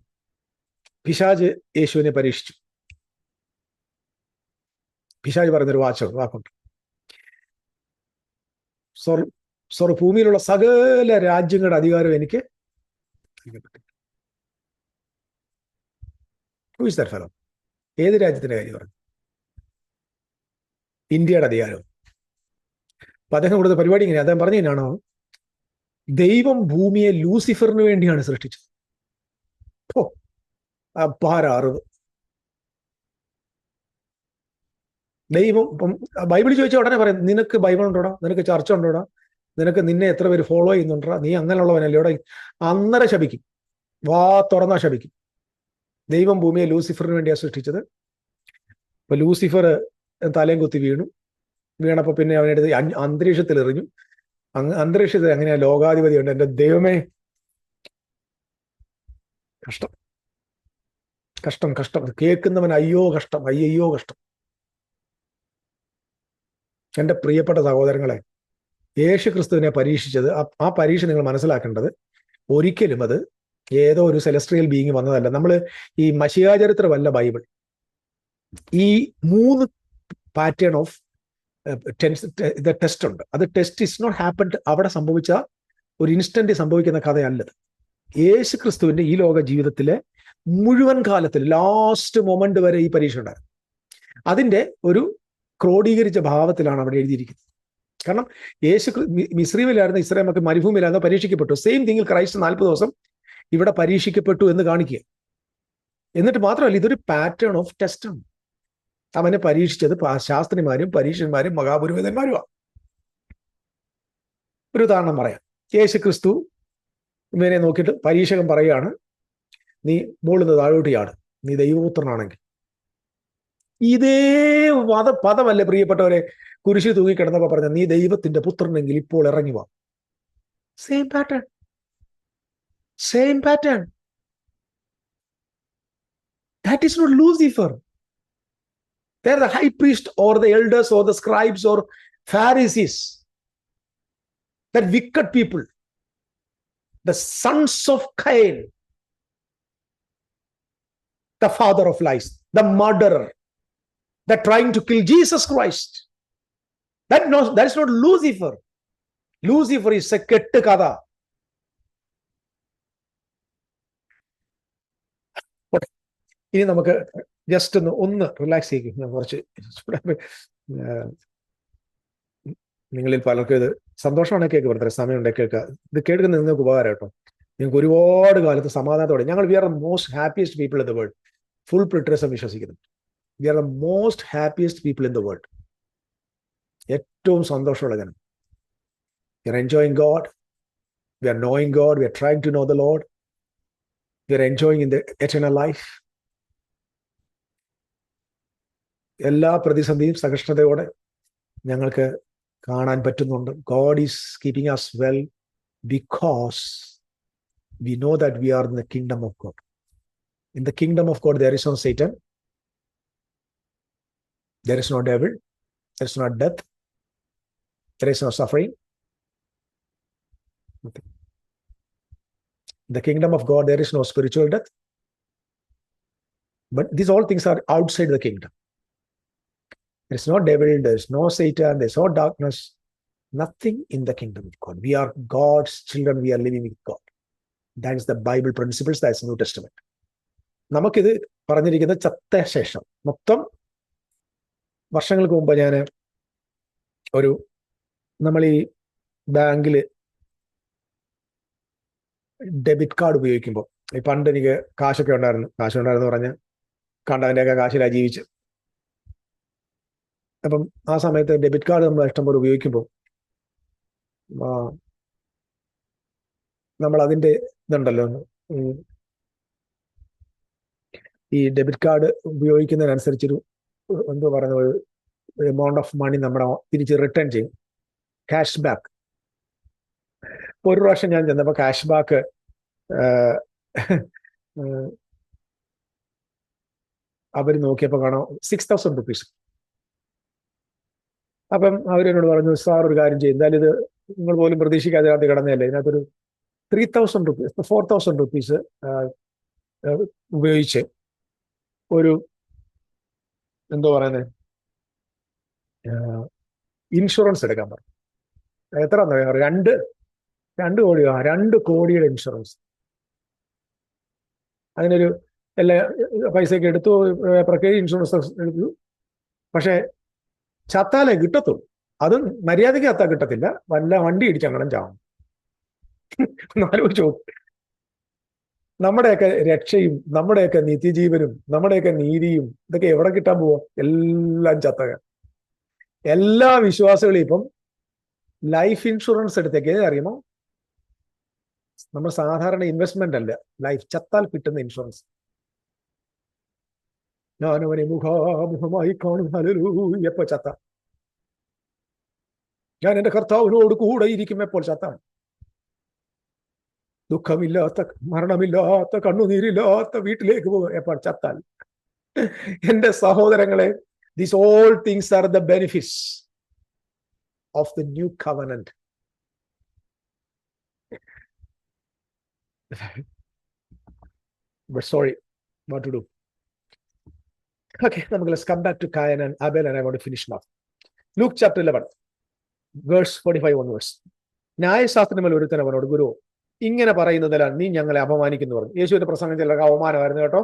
പിശാച് യേശുവിനെ പരീക്ഷിച്ചു. പിശാച് പറയുന്നൊരു വാക്കുണ്ട്, ഭൂമിയിലുള്ള സകല രാജ്യങ്ങളുടെ അധികാരം എനിക്ക്. Who is that fellow? ഏത് രാജ്യത്തിന്റെ കാര്യം പറഞ്ഞു? ഇന്ത്യയുടെ അധികാരം. അപ്പൊ അദ്ദേഹം കൊടുത്ത പരിപാടി ഇങ്ങനെ, അദ്ദേഹം പറഞ്ഞാണോ, ദൈവം ഭൂമിയെ ലൂസിഫറിന് വേണ്ടിയാണ് സൃഷ്ടിച്ചത്. അപാര അറിവ്. ദൈവം ഇപ്പം ബൈബിൾ ചോദിച്ചാൽ ഉടനെ പറയും, നിനക്ക് ബൈബിൾ ഉണ്ടോടാ, നിനക്ക് ചർച്ച ഉണ്ടോടാ, നിന്നെ എത്ര പേര് ഫോളോ ചെയ്യുന്നുണ്ടാ, നീ അങ്ങനെയുള്ളവനല്ലേ ഇവിടെ. അന്നേരം ശപിക്കും, വാ തുറന്നാ ശപിക്കും. ദൈവം ഭൂമിയെ ലൂസിഫറിന് വേണ്ടിയാണ് സൃഷ്ടിച്ചത്. അപ്പൊ ലൂസിഫർ തലയും കുത്തി വീണപ്പോ പിന്നെ അവനെടുത്ത് അന്തരീക്ഷത്തിൽ എറിഞ്ഞു. അന്തരീക്ഷത്തിൽ എങ്ങനെയാ ലോകാധിപതി ഉണ്ട്. എൻ്റെ ദൈവമേ, കഷ്ടം കഷ്ടം കഷ്ടം. കേൾക്കുന്നവൻ അയ്യോ കഷ്ടം, അയ്യോ കഷ്ടം. എൻ്റെ പ്രിയപ്പെട്ട സഹോദരങ്ങളെ, യേശു ക്രിസ്തുവിനെ പരീക്ഷിച്ചത്, ആ പരീക്ഷ നിങ്ങൾ മനസ്സിലാക്കേണ്ടത്, ഒരിക്കലും അത് ഏതോ ഒരു സെലസ്ട്രിയൽ ബീയിങ് വന്നതല്ല. നമ്മൾ ഈ മശിഹാ ചരിത്രമല്ല ബൈബിൾ. ഈ 3 പാറ്റേൺ ഓഫ് ടെസ്റ്റ് ഉണ്ട്. അത് ടെസ്റ്റ് ഇസ് നോട്ട് ഹാപ്പൻഡ് അവിടെ സംഭവിച്ച ഒരു ഇൻസ്റ്റന്റ് സംഭവിക്കുന്ന കഥയല്ലത്. യേശു ക്രിസ്തുവിന്റെ ഈ ലോക ജീവിതത്തിലെ മുഴുവൻ കാലത്തിൽ ലാസ്റ്റ് മൊമെന്റ് വരെ ഈ പരീക്ഷ ഉണ്ടായിരുന്നു. അതിന്റെ ഒരു ക്രോഡീകരിച്ച ഭാവത്തിലാണ് അവിടെ എഴുതിയിരിക്കുന്നത്. കാരണം യേശു മിസ്രൈമിലായിരുന്ന ഇസ്രായേൽ മക്കൾ മരുഭൂമിയിലായിരുന്നു പരീക്ഷിക്കപ്പെട്ടു. സെയിം തിങ്ങിൽ ക്രൈസ്റ്റ് 40 ദിവസം ഇവിടെ പരീക്ഷിക്കപ്പെട്ടു എന്ന് കാണിക്കുക. എന്നിട്ട് മാത്രമല്ല, ഇതൊരു പാറ്റേൺ ഓഫ് ടെസ്റ്റ് ആണ്. അവനെ പരീക്ഷിച്ചത് ശാസ്ത്രിമാരും പരീക്ഷന്മാരും മഹാപുരോഹിതന്മാരുമാണ്. ഒരു ഉദാഹരണം പറയാം. യേശു ക്രിസ്തു ഇവനെ നോക്കിയിട്ട് പരീക്ഷകൻ പറയുകയാണ്, നീ മുകളിൽ താഴോട്ട് ചാട്, നീ ദൈവപുത്രനാണെങ്കിൽ. ഇതേ പദമല്ലേ പ്രിയപ്പെട്ടവരെ കുരിശിൽ തൂങ്ങിക്കിടന്നപ്പോ പറഞ്ഞ, നീ ദൈവത്തിന്റെ പുത്രനെങ്കിൽ ഇപ്പോൾ ഇറങ്ങി വാ. Same pattern, same pattern. That is not Lucifer. They are the high priest or the elders or the scribes or Pharisees, that wicked people, the sons of Cain, the father of lies, the murderer, that trying to kill Jesus Christ. That is not Lucifer. Lucifer is a kettu kada. ഇനി നമുക്ക് just ഒന്ന് relax ചെയ്യും. ഞാൻ കുറച്ച് നിങ്ങളിൽ പലർക്കും ഇത് സന്തോഷമാണ് കേൾക്കുക, വളരെ സമയമുണ്ട് കേൾക്കുക. ഇത് കേൾക്കുന്നത് നിങ്ങൾക്ക് ഉപകാരം കേട്ടോ. നിങ്ങൾക്ക് ഒരുപാട് കാലത്ത് സമാധാനത്തോടെ, ഞങ്ങൾ we are the most happiest people in the world. Full preterism വിശ്വസിക്കുന്നു. We are the most happiest people in the world. ഏറ്റവും സന്തോഷമുള്ള ജനം. We are enjoying God, we are knowing God, we are trying to know the Lord, we are enjoying in the eternal life. എല്ലാ പ്രതിസന്ധിയും സഹിഷ്ണുതയോടെ ഞങ്ങൾക്ക് കാണാൻ പറ്റുന്നുണ്ട്. God is keeping us well because we know that we are in the kingdom of God. In the kingdom of God there is no Satan, there is no devil, there is no death, there is no suffering. In the kingdom of God there is no spiritual death, but these all things are outside the kingdom. There is no devil, there is no Satan, there is no darkness, nothing in the kingdom of God. We are God's children, we are living with God. That is the Bible principles, that is New Testament. നമുക്കിത് പറഞ്ഞിരിക്കുന്നത് ചത്ത ശേഷം. മൊത്തം വർഷങ്ങൾക്ക് മുമ്പ് ഞാൻ നമ്മൾ ഈ ബാങ്കിൽ ഡെബിറ്റ് കാർഡ് ഉപയോഗിക്കുമ്പോൾ, ഈ പണ്ട് എനിക്ക് കാശുണ്ടായിരുന്നു പറഞ്ഞ് കണ്ടവൻ്റെയൊക്കെ കാശിലാണ് ജീവിച്ച്. അപ്പം ആ സമയത്ത് ഡെബിറ്റ് കാർഡ് നമ്മൾ ഇഷ്ടംപോലെ ഉപയോഗിക്കുമ്പോൾ നമ്മൾ അതിൻ്റെ ഇതുണ്ടല്ലോ, ഈ ഡെബിറ്റ് കാർഡ് ഉപയോഗിക്കുന്നതിനനുസരിച്ചൊരു എന്തോ പറയുന്ന ഒരു എമൗണ്ട് ഓഫ് മണി നമ്മുടെ തിരിച്ച് റിട്ടേൺ ചെയ്യും, ക്യാഷ് ബാക്ക്. ഇപ്പോൾ ഒരു പ്രാവശ്യം ഞാൻ ചെന്നപ്പോൾ ക്യാഷ് ബാക്ക് അവർ നോക്കിയപ്പോൾ കാണാം 6,000 rupees. അപ്പം അവരെന്നോട് പറഞ്ഞു, സാർ ഒരു കാര്യം ചെയ്യും, എന്തായാലും ഇത് നിങ്ങൾ പോലും പ്രതീക്ഷിക്കാതെ അത് കിടന്നതല്ലേ, ഇതിനകത്തൊരു 3,000 rupees 4,000 rupees ഉപയോഗിച്ച് ഒരു എന്തോ പറയുന്നത് ഇൻഷുറൻസ് എടുക്കാൻ പറഞ്ഞു. എത്ര എന്താ 2 കോടിയോ 2 കോടിയുടെ ഇൻഷുറൻസ്. അതിനൊരു എല്ലാ പൈസയൊക്കെ എടുത്തു, പേപ്പറൊക്കെ ഇൻഷുറൻസ് എടുത്തു. പക്ഷെ ചത്താലേ കിട്ടത്തുള്ളൂ. അതും മര്യാദയ്ക്ക് ചത്താൽ കിട്ടത്തില്ല, വല്ല വണ്ടി ഇടിച്ചങ്ങനെ ചാവും. ആലോചിച്ചു, നമ്മുടെയൊക്കെ രക്ഷയും നമ്മുടെയൊക്കെ നിത്യജീവനും നമ്മുടെയൊക്കെ നീതിയും ഇതൊക്കെ എവിടെ കിട്ടാൻ പോവാ? എല്ലാം ചത്തക. എല്ലാ വിശ്വാസികളും ഇപ്പം ലൈഫ് ഇൻഷുറൻസ് എടുത്തേക്ക്. അറിയുമോ, നമ്മൾ സാധാരണ ഇൻവെസ്റ്റ്മെന്റ് അല്ല, ലൈഫ് ചത്താൽ കിട്ടുന്ന ഇൻഷുറൻസ്. ഞാനവനെ മുഖാമുഖമായി കാണും, ഹല്ലേലൂയ, എപ്പോ ചത്ത. ഞാൻ എൻ്റെ കർത്താവിനോട് കൂടെ ഇരിക്കും എപ്പോൾ ചത്താണ്. ദുഃഖമില്ലാത്ത, മരണമില്ലാത്ത, കണ്ണുനീരില്ലാത്ത വീട്ടിലേക്ക് പോകും എപ്പോൾ ചത്താൽ. എൻ്റെ സഹോദരങ്ങളെ, these all things are the benefits of the new covenant. But sorry, what to do? Okay, let's come back to Cain and Abel, and I want to finish now. Luke chapter 11, verse 45 onwards. ന്യായശാസ്ത്രമേൽ ഒരുത്തൻ അവനോട്, ഗുരു, ഇങ്ങനെ പറയുന്നതിലാണ് നീ ഞങ്ങളെ അപമാനിക്കുന്നു പറഞ്ഞു. യേശുവിന്റെ പ്രസംഗം ചിലർക്ക് അവമാനമായിരുന്നു കേട്ടോ.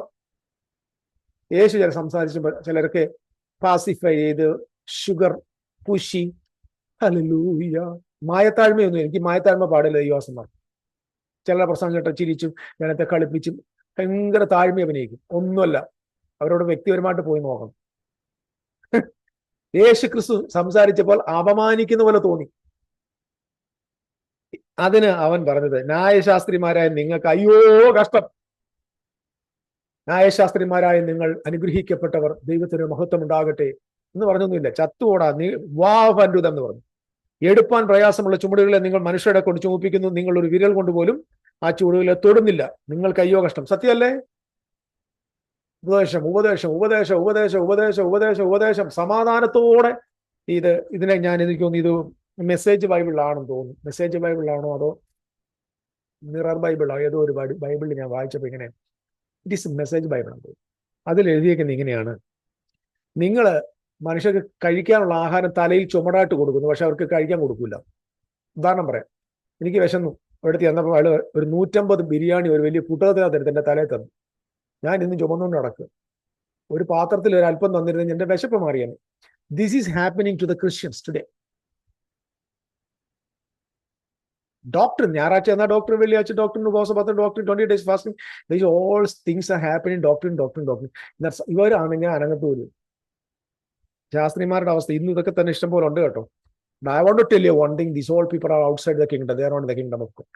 യേശു ചില സംസാരിച്ചപ്പോൾ ചിലർക്ക് പാസിഫൈ ചെയ്ത് ഷുഗർ പുഷി, ഹല്ലേലൂയ, മായത്താഴ്മയൊന്നും, എനിക്ക് മായത്താഴ്മ പാടില്ല ദൈവദാസന്മാർ. ചിലരുടെ പ്രസംഗം കേട്ടോ ചിരിച്ചും ജനത്തെ കളിപ്പിച്ചും ഭയങ്കര താഴ്മ അഭിനയിക്കും. ഒന്നുമല്ല, അവരോട് വ്യക്തിപരമായിട്ട് പോയി നോക്കണം. യേശു ക്രിസ്തു സംസാരിച്ചപ്പോൾ അപമാനിക്കുന്ന പോലെ തോന്നി. അതിന് അവൻ പറഞ്ഞത്, ന്യായശാസ്ത്രിമാരായ നിങ്ങൾക്ക് അയ്യോ കഷ്ടം, ന്യായശാസ്ത്രിമാരായ നിങ്ങൾ അനുഗ്രഹിക്കപ്പെട്ടവർ, ദൈവത്തിന് മഹത്വം ഉണ്ടാകട്ടെ എന്ന് പറഞ്ഞൊന്നുമില്ല. ചത്തുകൂടാ, നീ വാവരുതെന്ന് പറഞ്ഞു. എടുപ്പാൻ പ്രയാസമുള്ള ചുമടുകളെ നിങ്ങൾ മനുഷ്യരുടെ കൊണ്ട് ചുമപ്പിക്കുന്നു, നിങ്ങൾ ഒരു വിരൽ കൊണ്ടുപോലും ആ ചുവടുകളെ തൊടുന്നില്ല, നിങ്ങൾക്ക് അയ്യോ കഷ്ടം. സത്യമല്ലേ? ഉപദേശം ഉപദേശം ഉപദേശം ഉപദേശം ഉപദേശം ഉപദേശം ഉപദേശം സമാധാനത്തോടെ. ഇതിനെ എനിക്ക് തോന്നുന്നു ഇത് മെസ്സേജ് ബൈബിളിലാണെന്ന് തോന്നുന്നു. മെസ്സേജ് ബൈബിളിലാണോ അതോ മിറർ ബൈബിളോ ഏതോ ഒരു ബൈബിളിൽ ഞാൻ വായിച്ചപ്പോൾ ഇങ്ങനെ, ഇറ്റ് ഈസ് മെസ്സേജ് ബൈബിളാണ് തോന്നുന്നു. അതിൽ എഴുതിയേക്കുന്നത് ഇങ്ങനെയാണ്: നിങ്ങൾ മനുഷ്യർക്ക് കഴിക്കാനുള്ള ആഹാരം തലയിൽ ചുമടായിട്ട് കൊടുക്കുന്നു, പക്ഷെ അവർക്ക് കഴിക്കാൻ കൊടുക്കില്ല. ഉദാഹരണം പറയാം, എനിക്ക് വിശന്നു, അവിടുത്തെ ചെന്നപ്പോൾ അയാൾ ഒരു 150 ബിരിയാണി ഒരു വലിയ പുട്ടകത്തിനകത്ത് എൻ്റെ തലയിൽ തന്നു. ഞാൻ ഇന്ന് ചുമന്നുകൊണ്ട് നടക്കുക. ഒരു പാത്രത്തിൽ ഒരു അല്പം തന്നിരുന്നെങ്കിൽ എൻ്റെ വിശപ്പ് മാറിയാണ്. This is happening to the Christians today. Doctor ഞായറാഴ്ച എന്നാൽ ഡോക്ടർ, വെള്ളിയാഴ്ച ഡോക്ടറിന് ഉപവാസപത്രം, doctor 20 days fasting. These all things are happening doctrine. ഇവരാണെങ്കിൽ അനങ്ങത്ത് പോലും. ശാസ്ത്രിമാരുടെ അവസ്ഥ ഇന്ന് ഇതൊക്കെ തന്നെ ഇഷ്ടം പോലെ ഉണ്ട് കേട്ടോ. I want to tell you one thing, these all people are outside the kingdom. They are not in the kingdom of God.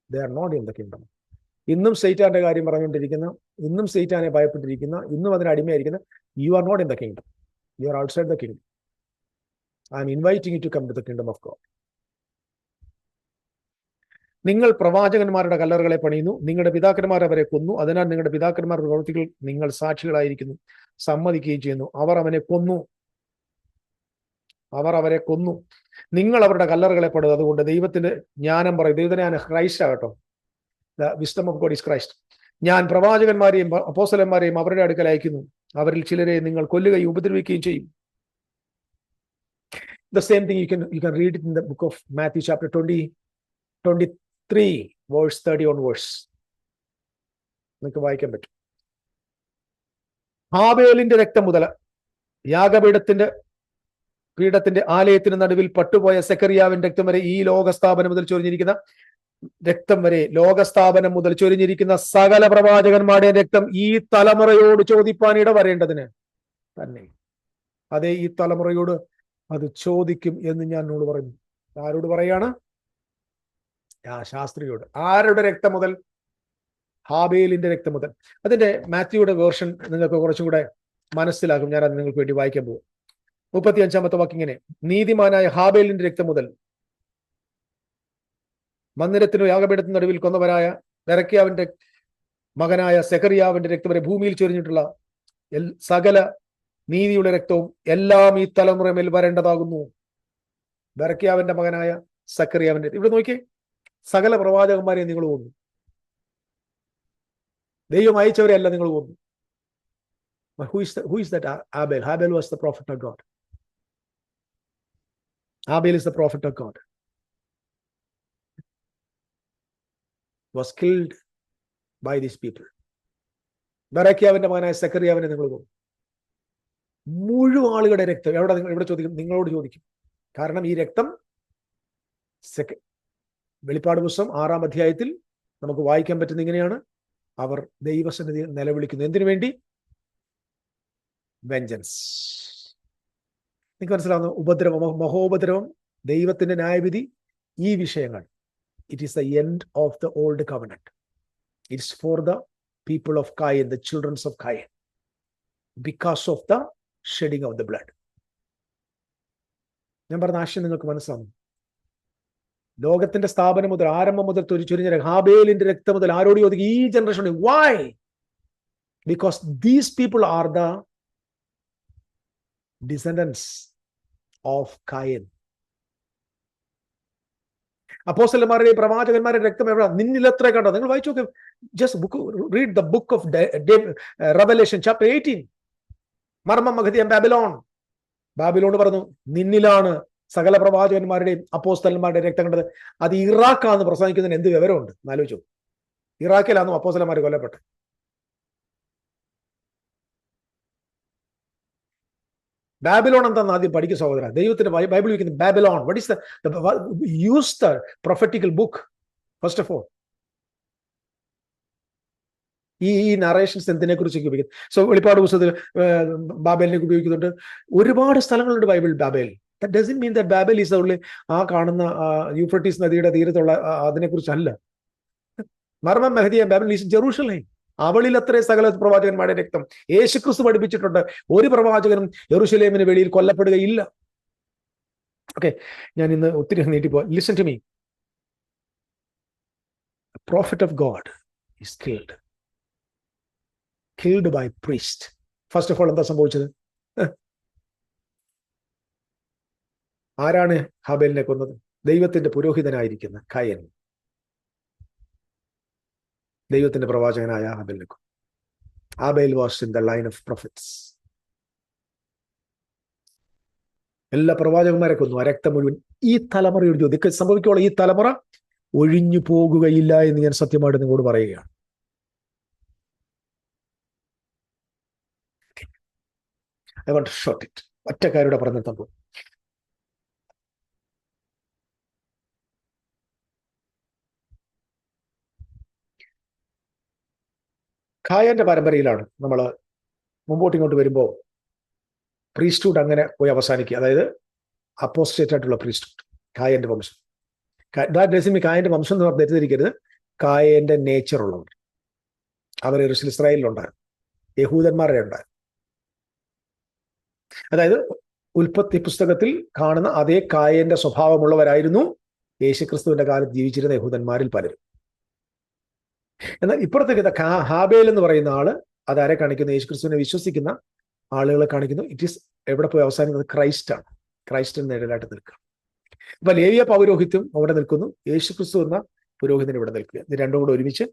They are not in the kingdom. ഇന്നും സൈറ്റാന്റെ കാര്യം പറഞ്ഞുകൊണ്ടിരിക്കുന്ന, ഇന്നും സൈറ്റാനെ ഭയപ്പെട്ടിരിക്കുന്ന, ഇന്നും അതിന് അടിമയായിരിക്കുന്ന, you are not in the kingdom. You are outside the kingdom. I am inviting you to come to the kingdom of God. നിങ്ങൾ പ്രവാചകന്മാരുടെ കല്ലറുകളെ പണിയുന്നു, നിങ്ങളുടെ പിതാക്കന്മാർ അവരെ കൊന്നു, അതിനാൽ നിങ്ങളുടെ പിതാക്കന്മാരുടെ പ്രവൃത്തികൾ നിങ്ങൾ സാക്ഷികളായിരിക്കുന്നു, സമ്മതിക്കുകയും ചെയ്യുന്നു. അവർ അവരെ കൊന്നു, നിങ്ങൾ അവരുടെ കല്ലറുകളെ പണിതു. അതുകൊണ്ട് ദൈവത്തിന്റെ ജ്ഞാനം പറയും. ദൈവത്തിന്റെ ജ്ഞാനം ക്രൈസ്റ്റ് ആകട്ടോ. The wisdom of God is Christ. ഞാൻ പ്രവാചകന്മാരെയും അപ്പോസ്തലന്മാരെയും അവരുടെ അടുക്കൽ അയക്കുന്നു, അവരിൽ ചിലരെ നിങ്ങൾ കൊല്ലുകയും ഉപദ്രവിക്കുകയും ചെയ്യും. The same thing you can read it in the book of Matthew chapter 23 verse 30 onwards. നിങ്ങൾക്ക് വായിക്കാൻ പറ്റും. ഹാബേലിന്റെ രക്തം മുതൽ യാഗപീഠത്തിന്റെ ആലയത്തിന് നടുവിൽ പട്ടുപോയ സെക്കറിയാവിന്റെ രക്തം വരെ, ഈ ലോകസ്ഥാപനം മുതൽ ചൊരിഞ്ഞിരിക്കുന്ന രക്തം വരെ, ലോകസ്ഥാപനം മുതൽ ചൊരിഞ്ഞിരിക്കുന്ന സകല പ്രവാചകന്മാരുടെ രക്തം ഈ തലമുറയോട് ചോദിപ്പാൻ ഇടവരേണ്ടതിന് തന്നെ. അതേ, ഈ തലമുറയോട് അത് ചോദിക്കും എന്ന് ഞാൻ എന്നോട് പറഞ്ഞു. ആരോട് പറയാണ്? ശാസ്ത്രിയോട്. ആരുടെ രക്തം മുതൽ? ഹാബേലിന്റെ രക്തം മുതൽ. അതിന്റെ മാത്യുയുടെ വേർഷൻ നിങ്ങൾക്ക് കുറച്ചും കൂടെ മനസ്സിലാകും. ഞാൻ അത് നിങ്ങൾക്ക് വേണ്ടി വായിക്കാൻ പോകും. 35-ാമത്തെ വാക്യം ഇങ്ങനെ: നീതിമാനായ ഹാബേലിന്റെ രക്തം മുതൽ മന്ദിരത്തിനു യാഗപീഠത്തിന് നടുവിൽ കൊന്നവരായ ബെരക്യാവിന്റെ മകനായ സെക്കറിയാവിന്റെ രക്തം വരെ ഭൂമിയിൽ ചൊരിഞ്ഞിട്ടുള്ള സകല നീതിയുടെ രക്തവും എല്ലാം ഈ തലമുറമേൽ വരേണ്ടതാകുന്നു. ബെരക്യാവിന്റെ മകനായ സെക്കറിയാവിന്റെ. ഇവിടെ നോക്കിയേ, സകല പ്രവാചകന്മാരെ നിങ്ങൾ കൊന്നു. ദൈവം അയച്ചവരെ അല്ല നിങ്ങൾ കൊന്നു. Who is that Abel? Abel was the prophet of God. Abel is the prophet of God. Was killed by these people. ബെരക്യാവിന്റെ മകനായ സെക്കറിയാവിനെ നിങ്ങൾ കൊന്നു. മുഴുവൻ ആളുകളുടെ രക്തം ഇവിടെ ചോദിക്കും, നിങ്ങളോട് ചോദിക്കും. കാരണം ഈ രക്തം വെളിപ്പാട് പുസ്തകം 6-ാം അധ്യായത്തിൽ നമുക്ക് വായിക്കാൻ പറ്റുന്ന ഇങ്ങനെയാണ്: അവർ ദൈവസന്നിധിയിൽ നിലവിളിക്കുന്നു. എന്തിനു വേണ്ടി? വെഞ്ചൻസ്. നിങ്ങൾക്ക് മനസ്സിലാവുന്ന ഉപദ്രവം, മഹോപദ്രവം, ദൈവത്തിന്റെ ന്യായവിധി, ഈ വിഷയങ്ങൾ. It is the end of the old covenant. It is for the people of Cain, the children of Cain, because of the shedding of the blood. ഞാൻ പറഞ്ഞ ആശയം നിങ്ങൾക്ക് മനസ്സിലാവുന്നു. ലോകത്തിന്റെ സ്ഥാപനം മുതൽ, ആരംഭം മുതൽ ചൊരിഞ്ഞ ഹാബേലിന്റെ രക്തം മുതൽ ആരോട് ചോദിക്കും? ഈ generation. Why? Because these people are the descendants of Cain. അപ്പോസ്തലന്മാരുടെയും പ്രവാചകന്മാരുടെ രക്തം എവിടെ? നിന്നിൽ എത്ര കണ്ടോ? നിങ്ങൾ വായിച്ചു നോക്ക്. Just book, read the book of revelation chapter 18. മർമ്മം മഹതിയം ബാബിലോൺ. ബാബിലോൺ പറഞ്ഞു, നിന്നിലാണ് സകല പ്രവാചകന്മാരുടെയും അപ്പോസ്തലന്മാരുടെയും രക്തം കണ്ടത്. അത് ഇറാഖാന്ന് പ്രസംഗിക്കുന്നതിന് എന്ത് വിവരമുണ്ട്? എന്നാലോചിച്ചു. ഇറാഖിലാണെന്നും അപ്പോസ്തലന്മാർ കൊല്ലപ്പെട്ടത്. ബാബിലോൺ എന്താണെന്ന് ആദ്യം പഠിക്കും സഹോദര. ദൈവത്തിന്റെ ബൈബിൾ വയ്ക്കുന്ന Babylon. What is the use the prophetical book first of all. ഈ നറേഷൻസ് എന്തിനെ കുറിച്ചൊക്കെ ഉപയോഗിക്കുന്നത്? സോ വെളിപ്പാട് പുസ്തകത്തിൽ ബാബേലിനെ ഉപയോഗിക്കുന്നുണ്ട്. ഒരുപാട് സ്ഥലങ്ങളുണ്ട് Bible Babel. That doesn't mean that Babel is only ആ കാണുന്ന യൂഫ്രട്ടീസ് നദിയുടെ തീരത്തുള്ള അതിനെക്കുറിച്ചല്ല. മർമ്മം മെഹദിയ ബാബേൽ ഈസ് ജെറൂഷലേം. അവളിൽ അത്രേ സകല പ്രവാചകന്മാരുടെ രക്തം. യേശുക്രിസ്തു പഠിപ്പിച്ചിട്ടുണ്ട്, ഒരു പ്രവാചകനും യെരൂശലേമിന് വെളിയിൽ കൊല്ലപ്പെടുകയില്ല. ഓക്കെ, ഞാൻ ഇന്ന് ഒത്തിരി നീട്ടിപ്പോ. Listen to me. Prophet of God is killed by priest. First of all എന്താ സംഭവിച്ചത്? ആരാണ് ഹാബേലിനെ കൊന്നത്? ദൈവത്തിന്റെ പുരോഹിതനായിരിക്കുന്ന കയൻ ദൈവത്തിന്റെ പ്രവാചകനായ ഹാബേലിനെ കൊന്നു. ഹാബേൽ was in the line of prophets. എല്ലാ പ്രവാചകന്മാരെ കൊന്നു. ആ രക്തം മുഴുവൻ ഈ തലമുറയോട് ഇതൊക്കെ സംഭവിക്കുമ്പോൾ ഈ തലമുറ ഒഴിഞ്ഞു പോകുകയില്ല എന്ന് ഞാൻ സത്യമായിട്ട് നിങ്ങളോട് പറയുകയാണ്. I want to short it. ഒറ്റ കാര്യയുടെ പറഞ്ഞു നിർത്താൻ പോകും. ഖായന്റെ പരമ്പരയിലാണ് നമ്മൾ മുമ്പോട്ട് ഇങ്ങോട്ട് വരുമ്പോൾ പ്രീസ്റ്റ്ഹുഡ് അങ്ങനെ പോയി അവസാനിക്കുക. അതായത് അപ്പോസ്റ്റേറ്റ് ആയിട്ടുള്ള പ്രീസ്റ്റ്ഹുഡ്, ഖായന്റെ വംശം. ഖായന്റെ വംശം എന്ന് പറഞ്ഞ് തെറ്റിദ്ധരിക്കരുത്. ഖായന്റെ നേച്ചർ ഉള്ളവർ, അവർ ഇസ്രായേലിലുണ്ടായിരുന്നു, യഹൂദന്മാരുടെ ഉണ്ടായിരുന്നു. അതായത് ഉൽപ്പത്തി പുസ്തകത്തിൽ കാണുന്ന അതേ കായന്റെ സ്വഭാവമുള്ളവരായിരുന്നു യേശുക്രിസ്തുവിന്റെ കാലത്ത് ജീവിച്ചിരുന്ന യഹൂദന്മാരിൽ പലരും. എന്നാൽ ഇപ്പുറത്തേക്ക് ഹാബേൽ എന്ന് പറയുന്ന ആള് അതാരെ കാണിക്കുന്നു? യേശുക്രിസ്തുവിനെ വിശ്വസിക്കുന്ന ആളുകളെ കാണിക്കുന്നു. ഇറ്റ് ഈസ് എവിടെ പോയി അവസാനിക്കുന്നത്? ക്രൈസ്റ്റ് ആണ്. ക്രൈസ്റ്റിന് നിഴലായിട്ട് നിൽക്കുക. അപ്പൊ ലേവ്യ പൗരോഹിത്യം അവിടെ നിൽക്കുന്നു, യേശുക്രിസ്തു എന്ന പുരോഹിതൻ ഇവിടെ നിൽക്കുക. ഇത് രണ്ടും കൂടെ ഒരുമിച്ച്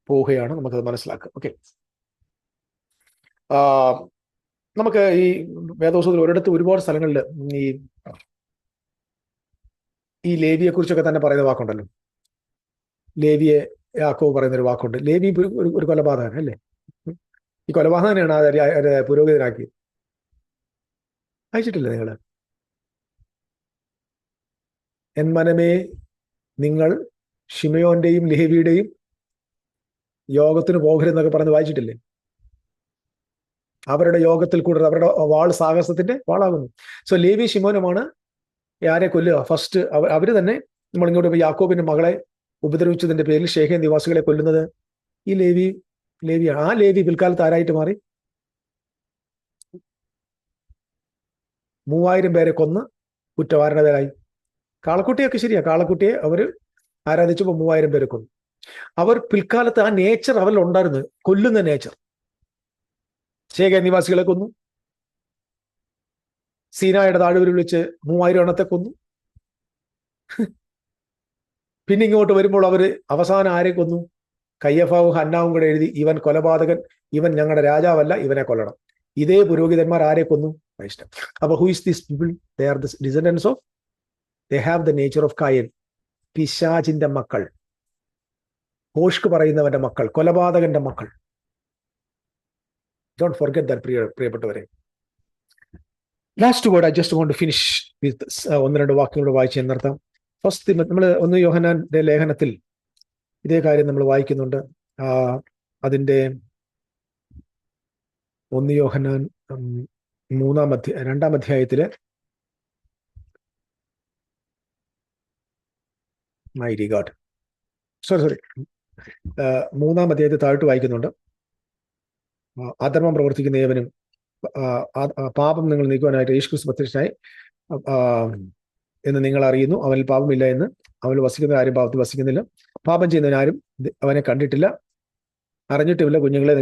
പോവുകയാണ്. നമുക്കത് മനസ്സിലാക്കാം. ഓക്കെ, നമുക്ക് ഈ വേദോസത്തിൽ ഒരിടത്ത് ഒരുപാട് സ്ഥലങ്ങളിൽ ഈ ലേവിയെ കുറിച്ചൊക്കെ തന്നെ പറയുന്ന വാക്കുണ്ടല്ലോ. ലേവിയെ യാക്കോബ് പറയുന്ന ഒരു വാക്കുണ്ട്. ലേവി ഒരു കൊലപാതകൻ അല്ലേ? ഈ കൊലപാതകനെയാണ് ആ പുരോഹിതനാക്കി. അയച്ചിട്ടില്ലേ നിങ്ങൾ? എൻ മനമേ, നിങ്ങൾ ഷിമയോന്റെയും ലേവിയുടെയും യോഗത്തിന് പോകരുതെന്നൊക്കെ പറഞ്ഞ് വായിച്ചിട്ടില്ലേ? അവരുടെ യോഗത്തിൽ കൂടെ അവരുടെ വാൾ സാഹസത്തിന്റെ വാളാകുന്നു. സോ ലേവി ഷിമോനുമാണ് ആരെ കൊല്ലുക? ഫസ്റ്റ് അവര് തന്നെ. നമ്മൾ ഇങ്ങോട്ട് യാക്കോബിന്റെ മകളെ ഉപദ്രവിച്ചതിന്റെ പേരിൽ ഷേഖേം നിവാസികളെ കൊല്ലുന്നത് ഈ ലേവിയാണ്. ആ ലേവി പിൽക്കാലത്ത് ആരായിട്ട് മാറി? 3000 പേരെ കൊന്ന് കുറ്റവാരനരായി. കാളക്കുട്ടിയൊക്കെ ശരിയാ, കാളക്കുട്ടിയെ അവര് ആരാധിച്ചപ്പോൾ 3000 പേരെ കൊന്നു. അവർ പിൽക്കാലത്ത് ആ നേച്ചർ അവരിൽ ഉണ്ടായിരുന്നു, കൊല്ലുന്ന നേച്ചർ. ഷേഖേം നിവാസികളെ കൊന്നു. സീനായുടെ താഴ്വരയിൽ വെച്ച് 3000 എണ്ണത്തെ കൊന്നു. പിന്നെ ഇങ്ങോട്ട് വരുമ്പോൾ അവര് അവസാനം ആരെ കൊന്നു? കയ്യഫാവും ഹന്നാവും കൂടെ എഴുതി, ഇവൻ കൊലപാതകൻ, ഇവൻ ഞങ്ങളുടെ രാജാവല്ല, ഇവനെ കൊല്ലണം. ഇതേ പുരോഹിതന്മാർ ആരെ കൊന്നു? ക്രൈസ്റ്റ്. അപ്പൊ who is this people? They are the descendants of, they have the nature of കായൻ. പിശാചിന്റെ മക്കൾ, ഭോഷ്ക് പറയുന്നവന്റെ മക്കൾ, കൊലപാതകന്റെ മക്കൾ. Don't forget that, പ്രിയപ്പെട്ടവരെ. Last word I just want to finish with ഒന്ന് രണ്ട് വാക്കുകളോട് വായിച്ച് എന്നർത്ഥം. ഫസ്റ്റ്, നമ്മൾ 1 യോഹന്നാന്റെ ലേഖനത്തിൽ ഇതേ കാര്യം നമ്മൾ വായിക്കുന്നുണ്ട്. അതിന്റെ 1 യോഹന്നാൻ 2-ാം അധ്യായത്തില് മൈ ഗോഡ്, സോറി 3-ാം അധ്യായത്തിൽ താഴോട്ട് വായിക്കുന്നുണ്ട്. അധർമ്മം പ്രവർത്തിക്കുന്ന ഏവനും പാപം നിങ്ങൾ നീക്കുവാനായിട്ട് യേശുക്രിസ്തു പ്രത്യക്ഷനായി എന്ന് നിങ്ങൾ അറിയുന്നു. അവനിൽ പാപമില്ല എന്ന്. അവനിൽ വസിക്കുന്ന ആരും പാപത്തിൽ വസിക്കുന്നില്ല. പാപം ചെയ്യുന്നവൻ ആരും അവനെ കണ്ടിട്ടില്ല, അറിഞ്ഞിട്ടുമില്ല. കുഞ്ഞുങ്ങളെ,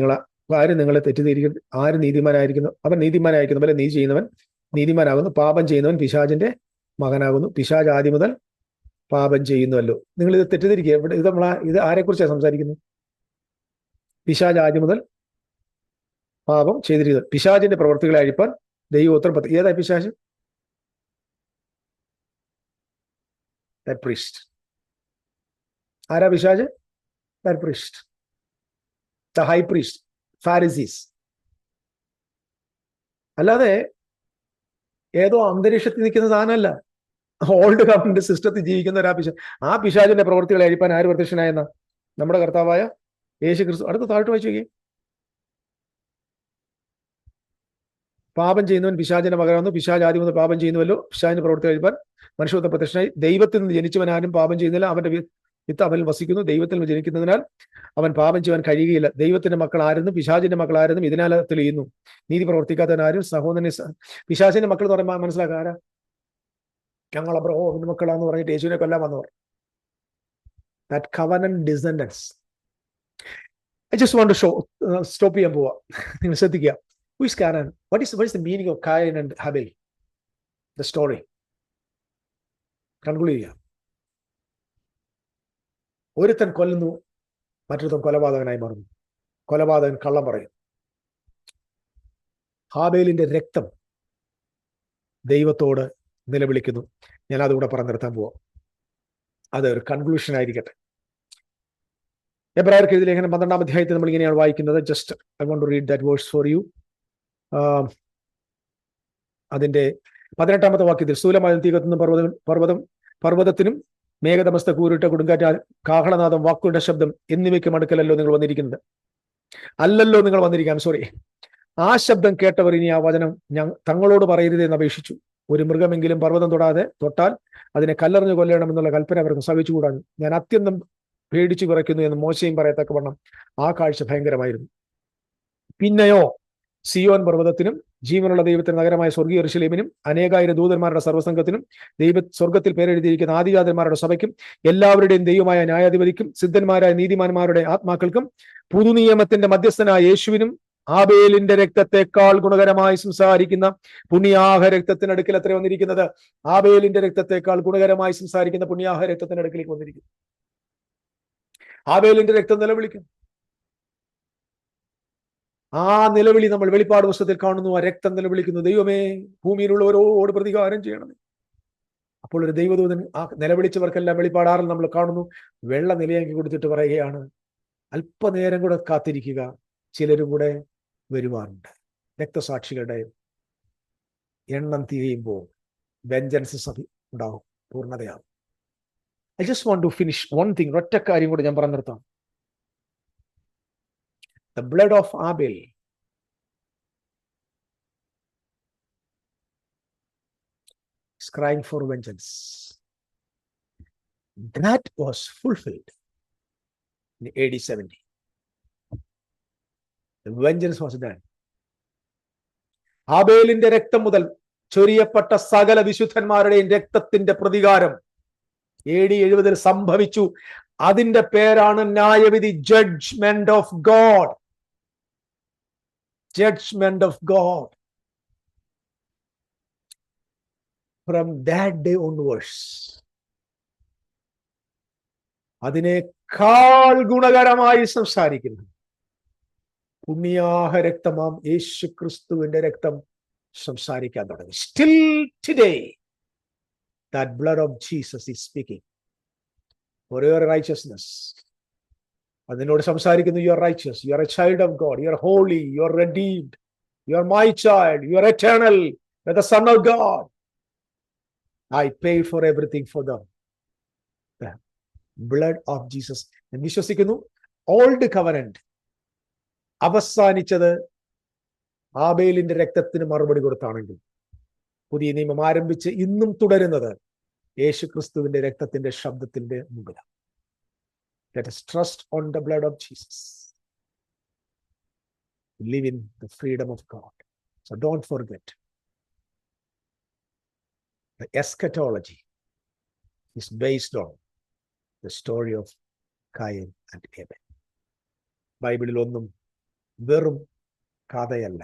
ആരും നിങ്ങളെ തെറ്റിദ്ധരിക്കുന്നു. ആര് നീതിമാനായിരിക്കുന്നു? അവൻ നീതിമാനായിരിക്കുന്ന പോലെ നീതി ചെയ്യുന്നവൻ നീതിമാനാകുന്നു. പാപം ചെയ്യുന്നവൻ പിശാചിന്റെ മകനാകുന്നു. പിശാച് ആദ്യം മുതൽ പാപം ചെയ്യുന്നുവല്ലോ. നിങ്ങൾ ഇത് തെറ്റിദ്ധരിക്കുക. ഇവിടെ ഇത് ആരെക്കുറിച്ചാണ് സംസാരിക്കുന്നത്? പിശാച് ആദ്യം മുതൽ പാപം ചെയ്തിരിക്കുന്നത്. പിശാചിന്റെ പ്രവർത്തികളെ അഴിപ്പാൻ ദൈവം ഉത്തരം. ഏതാ പിശാച്? That priest. ആരാ പിശാച്? That priest. The high priest. Pharisees. അല്ലാതെ ഏതോ അന്തരീക്ഷത്തിൽ നിൽക്കുന്ന സാധനമല്ല. ഓൾഡ് കവനന്റ് സിസ്റ്റത്തിൽ ജീവിക്കുന്ന ആ പിശാചിന്റെ പ്രവർത്തികളെ അഴിപ്പാൻ ആര് പ്രത്യക്ഷനായെന്ന? നമ്മുടെ കർത്താവായ യേശു ക്രിസ്തു. അടുത്ത താഴ്ത്തു വായിച്ചു നോക്കി. പാപം ചെയ്യുന്നവൻ പിശാചിന്റെ മകനാകുന്നു. പിശാച് ആദ്യം മുതൽ പാപം ചെയ്യുന്നുവല്ലോ. പിശാചിന്റെ പ്രവൃത്തി കഴിപ്പാൻ മനുഷ്യത്വ പ്രത്യക്ഷനായി. ദൈവത്തിൽ നിന്ന് ജനിച്ചവൻ ആരും പാപം ചെയ്യുന്നില്ല. അവന്റെ വിത്ത് അവനിൽ വസിക്കുന്നു. ദൈവത്തിൽ നിന്ന് ജനിക്കുന്നതിനാൽ അവൻ പാപം ചെയ്യാൻ കഴിയുകയില്ല. ദൈവത്തിന്റെ മക്കൾ ആരെന്നും പിശാചിന്റെ മക്കൾ ആരെന്നും ഇതിനാൽ തെളിയുന്നു. നീതി പ്രവർത്തിക്കാത്തവൻ ആരും സഹോദരനെ. പിശാചിന്റെ മക്കൾ എന്ന് പറയുമ്പോൾ മനസ്സിലാക്കുക ആരാ? ഞങ്ങൾ അബ്രഹാമിന്റെ മക്കളാന്ന് പറഞ്ഞിട്ട് യേശുവിനെ കൊല്ലാൻ വന്നവർ. That covenant descendants. I just want to stop ചെയ്യാൻ പോവാ. നിങ്ങൾ ശ്രദ്ധിക്കുക. Who is Cain? What is the meaning of Cain and Abel? The story. Conclude ചെയ്യാം. ഒരുത്തൻ കൊല്ലുന്നു, മറ്റൊരുത്തൻ കൊലപാതകനായി മാറുന്നു. കൊലപാതകൻ കള്ളം പറയും. ഹാബേലിന്റെ രക്തം ദൈവത്തോട് നിലവിളിക്കുന്നു. ഞാൻ അതുകൂടെ പറഞ്ഞു നിർത്താൻ പോവാം. അത് ഒരു കൺക്ലൂഷൻ ആയിരിക്കട്ടെ. എബ്രായർക്ക് എഴുതിയ ലേഖനം 12-ാം അധ്യായത്തിൽ നമ്മൾ ഇങ്ങനെയാണ് വായിക്കുന്നത്. Just I want to read that verse for you. അതിന്റെ 18-ാമത്തെ വാക്യത്തിൽ സ്ഥൂലമായ തീ കത്തുന്ന പർവ്വതത്തിനും മേഘതമസ്ത കൂരിട്ട കൊടുങ്കാറ്റ് കാഹളനാദം വാക്കുകളുടെ ശബ്ദം എന്നിവയ്ക്കും അടുക്കലല്ലോ നിങ്ങൾ വന്നിരിക്കുന്നത്. അല്ലല്ലോ നിങ്ങൾ വന്നിരിക്കാം. സോറി. ആ ശബ്ദം കേട്ടവർ ഇനി ആ വചനം തങ്ങളോട് പറയരുതെന്ന് അപേക്ഷിച്ചു. ഒരു മൃഗമെങ്കിലും പർവ്വതം തൊട്ടാൽ അതിനെ കല്ലെറിഞ്ഞു കൊല്ലണമെന്നുള്ള കൽപ്പന അവർക്ക് സഹിച്ചുകൂടാഞ്ഞു. ഞാൻ അത്യന്തം പേടിച്ചു വിറയ്ക്കുന്നു എന്ന് മോശയും പറയത്തക്കവണ്ണം ആ കാഴ്ച ഭയങ്കരമായിരുന്നു. പിന്നെയോ സിയോൻ പർവ്വതത്തിനും ജീവനുള്ള ദൈവത്തിന്റെ നഗരമായ സ്വർഗീയ യെരൂശലേമിനും അനേകായിരം ദൂതന്മാരുടെ സർവ്വസംഘത്തിനും സ്വർഗത്തിൽ പേരെഴുതിയിരിക്കുന്ന ആദിജാതന്മാരുടെ സഭയ്ക്കും എല്ലാവരുടെയും ദൈവമായ ന്യായാധിപതിക്കും സിദ്ധന്മാരായ നീതിമാന്മാരുടെ ആത്മാക്കൾക്കും പുതുനിയമത്തിന്റെ മധ്യസ്ഥനായ യേശുവിനും ആബേലിന്റെ രക്തത്തെക്കാൾ ഗുണകരമായി സംസാരിക്കുന്ന പുണ്യാഹ രക്തത്തിനടുക്കൽ എത്ര വന്നിരിക്കുന്നത്? ആബേലിന്റെ രക്തത്തെക്കാൾ ഗുണകരമായി സംസാരിക്കുന്ന പുണ്യാഹ രക്തത്തിനടുക്കിലേക്ക് വന്നിരിക്കുന്നു. ആബേലിന്റെ രക്തം നിലവിളിക്കും. ആ നിലവിളി നമ്മൾ വെളിപ്പാട് പുസ്തകത്തിൽ കാണുന്നു. ആ രക്തം നിലവിളിക്കുന്നു, ദൈവമേ ഭൂമിയിലുള്ളവരോട് പ്രതികാരം ചെയ്യണമേ. അപ്പോൾ ഒരു ദൈവദൂതൻ ആ നിലവിളിച്ചവർക്കെല്ലാം വെളിപ്പാട് 6 നമ്മൾ കാണുന്നു. വെള്ള നിലയാക്കി കൊടുത്തിട്ട് പറയുകയാണ്, അല്പനേരം കൂടെ കാത്തിരിക്കുക, ചിലരും കൂടെ വരുവാറുണ്ട്. രക്തസാക്ഷികളുടെ എണ്ണം തീരുമ്പോൾ വെഞ്ചൻസ് ഉണ്ടാവും, പൂർണ്ണതയാവും. I just want to finish one thing. ഒറ്റ കാര്യം കൂടെ ഞാൻ പറഞ്ഞു നിർത്താം. The blood of Abel is crying for vengeance. That was fulfilled in AD 70. The vengeance was done. ആബേലിന്റെ രക്തം മുതൽ ചൊരിയപ്പെട്ട സകല വിശുദ്ധന്മാരുടെയും രക്തത്തിന്റെ പ്രതികാരം AD 70 സംഭവിച്ചു. അതിന്റെ പേരാണ് ന്യായവിധി. Judgment of God. Judgment of God. From that day onwards, അതിനേക്കാൾ ഗുണകരമായി സംസാരിക്കുന്നു പുണ്യാഹ രക്തമാം യേശു ക്രിസ്തുവിന്റെ രക്തം സംസാരിക്കാൻ തുടങ്ങി. Still today, that blood of Jesus is speaking for your righteousness. അതിനോട് സംസാരിക്കുന്നു. You are righteous, you are a child of God, you are holy, you are redeemed, you are my child, you are eternal, you are the son of God. I paid for everything for them. The blood of Jesus. ഞാൻ വിശ്വസിക്കുന്നു old covenant അവസാനിച്ചത് ആബേലിന്റെ രക്തത്തിന് മറുപടി കൊടുത്താണെങ്കിൽ പുതിയ നിയമം ആരംഭിച്ച് ഇന്നും തുടരുന്നത് യേശു ക്രിസ്തുവിന്റെ രക്തത്തിന്റെ ശബ്ദത്തിന്റെ മുമ്പിലാണ്. Let us trust on the blood of Jesus. Live in the freedom of God. So don't forget, the eschatology is based on the story of Cain and Abel. ബൈബിളിൽ ഒന്നും വെറും കഥയല്ല.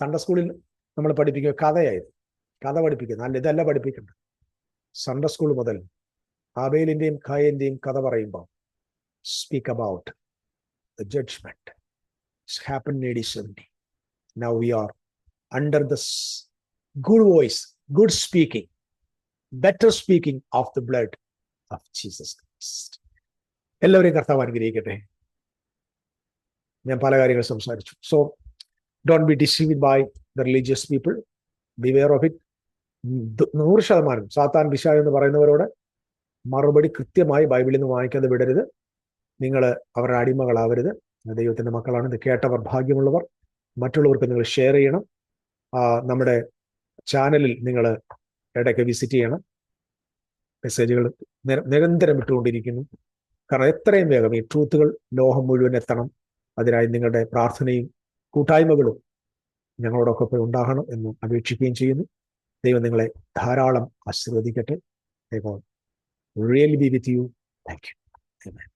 സൺഡേ സ്കൂളിൽ നമ്മൾ പഠിപ്പിക്കുക കഥയായിരുന്നു. കഥ പഠിപ്പിക്കുന്നത് അല്ല, ഇതല്ല പഠിപ്പിക്കേണ്ടത്. സൺഡേ സ്കൂൾ മുതൽ ആബേലിന്റെയും കായന്റെയും കഥ പറയുമ്പോൾ speak about the judgment happen AD 70. Now we are under the good voice, good speaking, better speaking of the blood of Jesus Christ. എല്ലാവരെയും കർത്താവ് അനുഗ്രഹിക്കട്ടെ. ഞാൻ പല കാര്യങ്ങൾ സംസാരിച്ചു. So don't be deceived by the religious people. Beware of it. 100% സാത്താൻ പിശാച് എന്ന് പറയുന്നവരോട് മറുപടി കൃത്യമായി ബൈബിളിൽ നിന്ന് വാങ്ങിക്കാതെ വിടരുത്. നിങ്ങൾ അവരുടെ അടിമകളാവരുത്. ദൈവത്തിന്റെ മക്കളാണ്. ഇത് കേട്ടവർ ഭാഗ്യമുള്ളവർ. മറ്റുള്ളവർക്ക് നിങ്ങൾ ഷെയർ ചെയ്യണം. നമ്മുടെ ചാനലിൽ നിങ്ങൾ ഇടയ്ക്ക് വിസിറ്റ് ചെയ്യണം. മെസ്സേജുകൾ നിരന്തരം ഇട്ടുകൊണ്ടിരിക്കുന്നു. കാരണം എത്രയും വേഗം ഈ ട്രൂത്തുകൾ ലോകം മുഴുവൻ എത്തണം. അതിനായി നിങ്ങളുടെ പ്രാർത്ഥനയും കൂട്ടായ്മകളും ഞങ്ങളോടൊക്കെ ഉണ്ടാകണം എന്ന് അപേക്ഷിക്കുകയും ചെയ്യുന്നു. ദൈവം നിങ്ങളെ ധാരാളം ആശീർവദിക്കട്ടെ. ദൈവം really B with you. Thank you.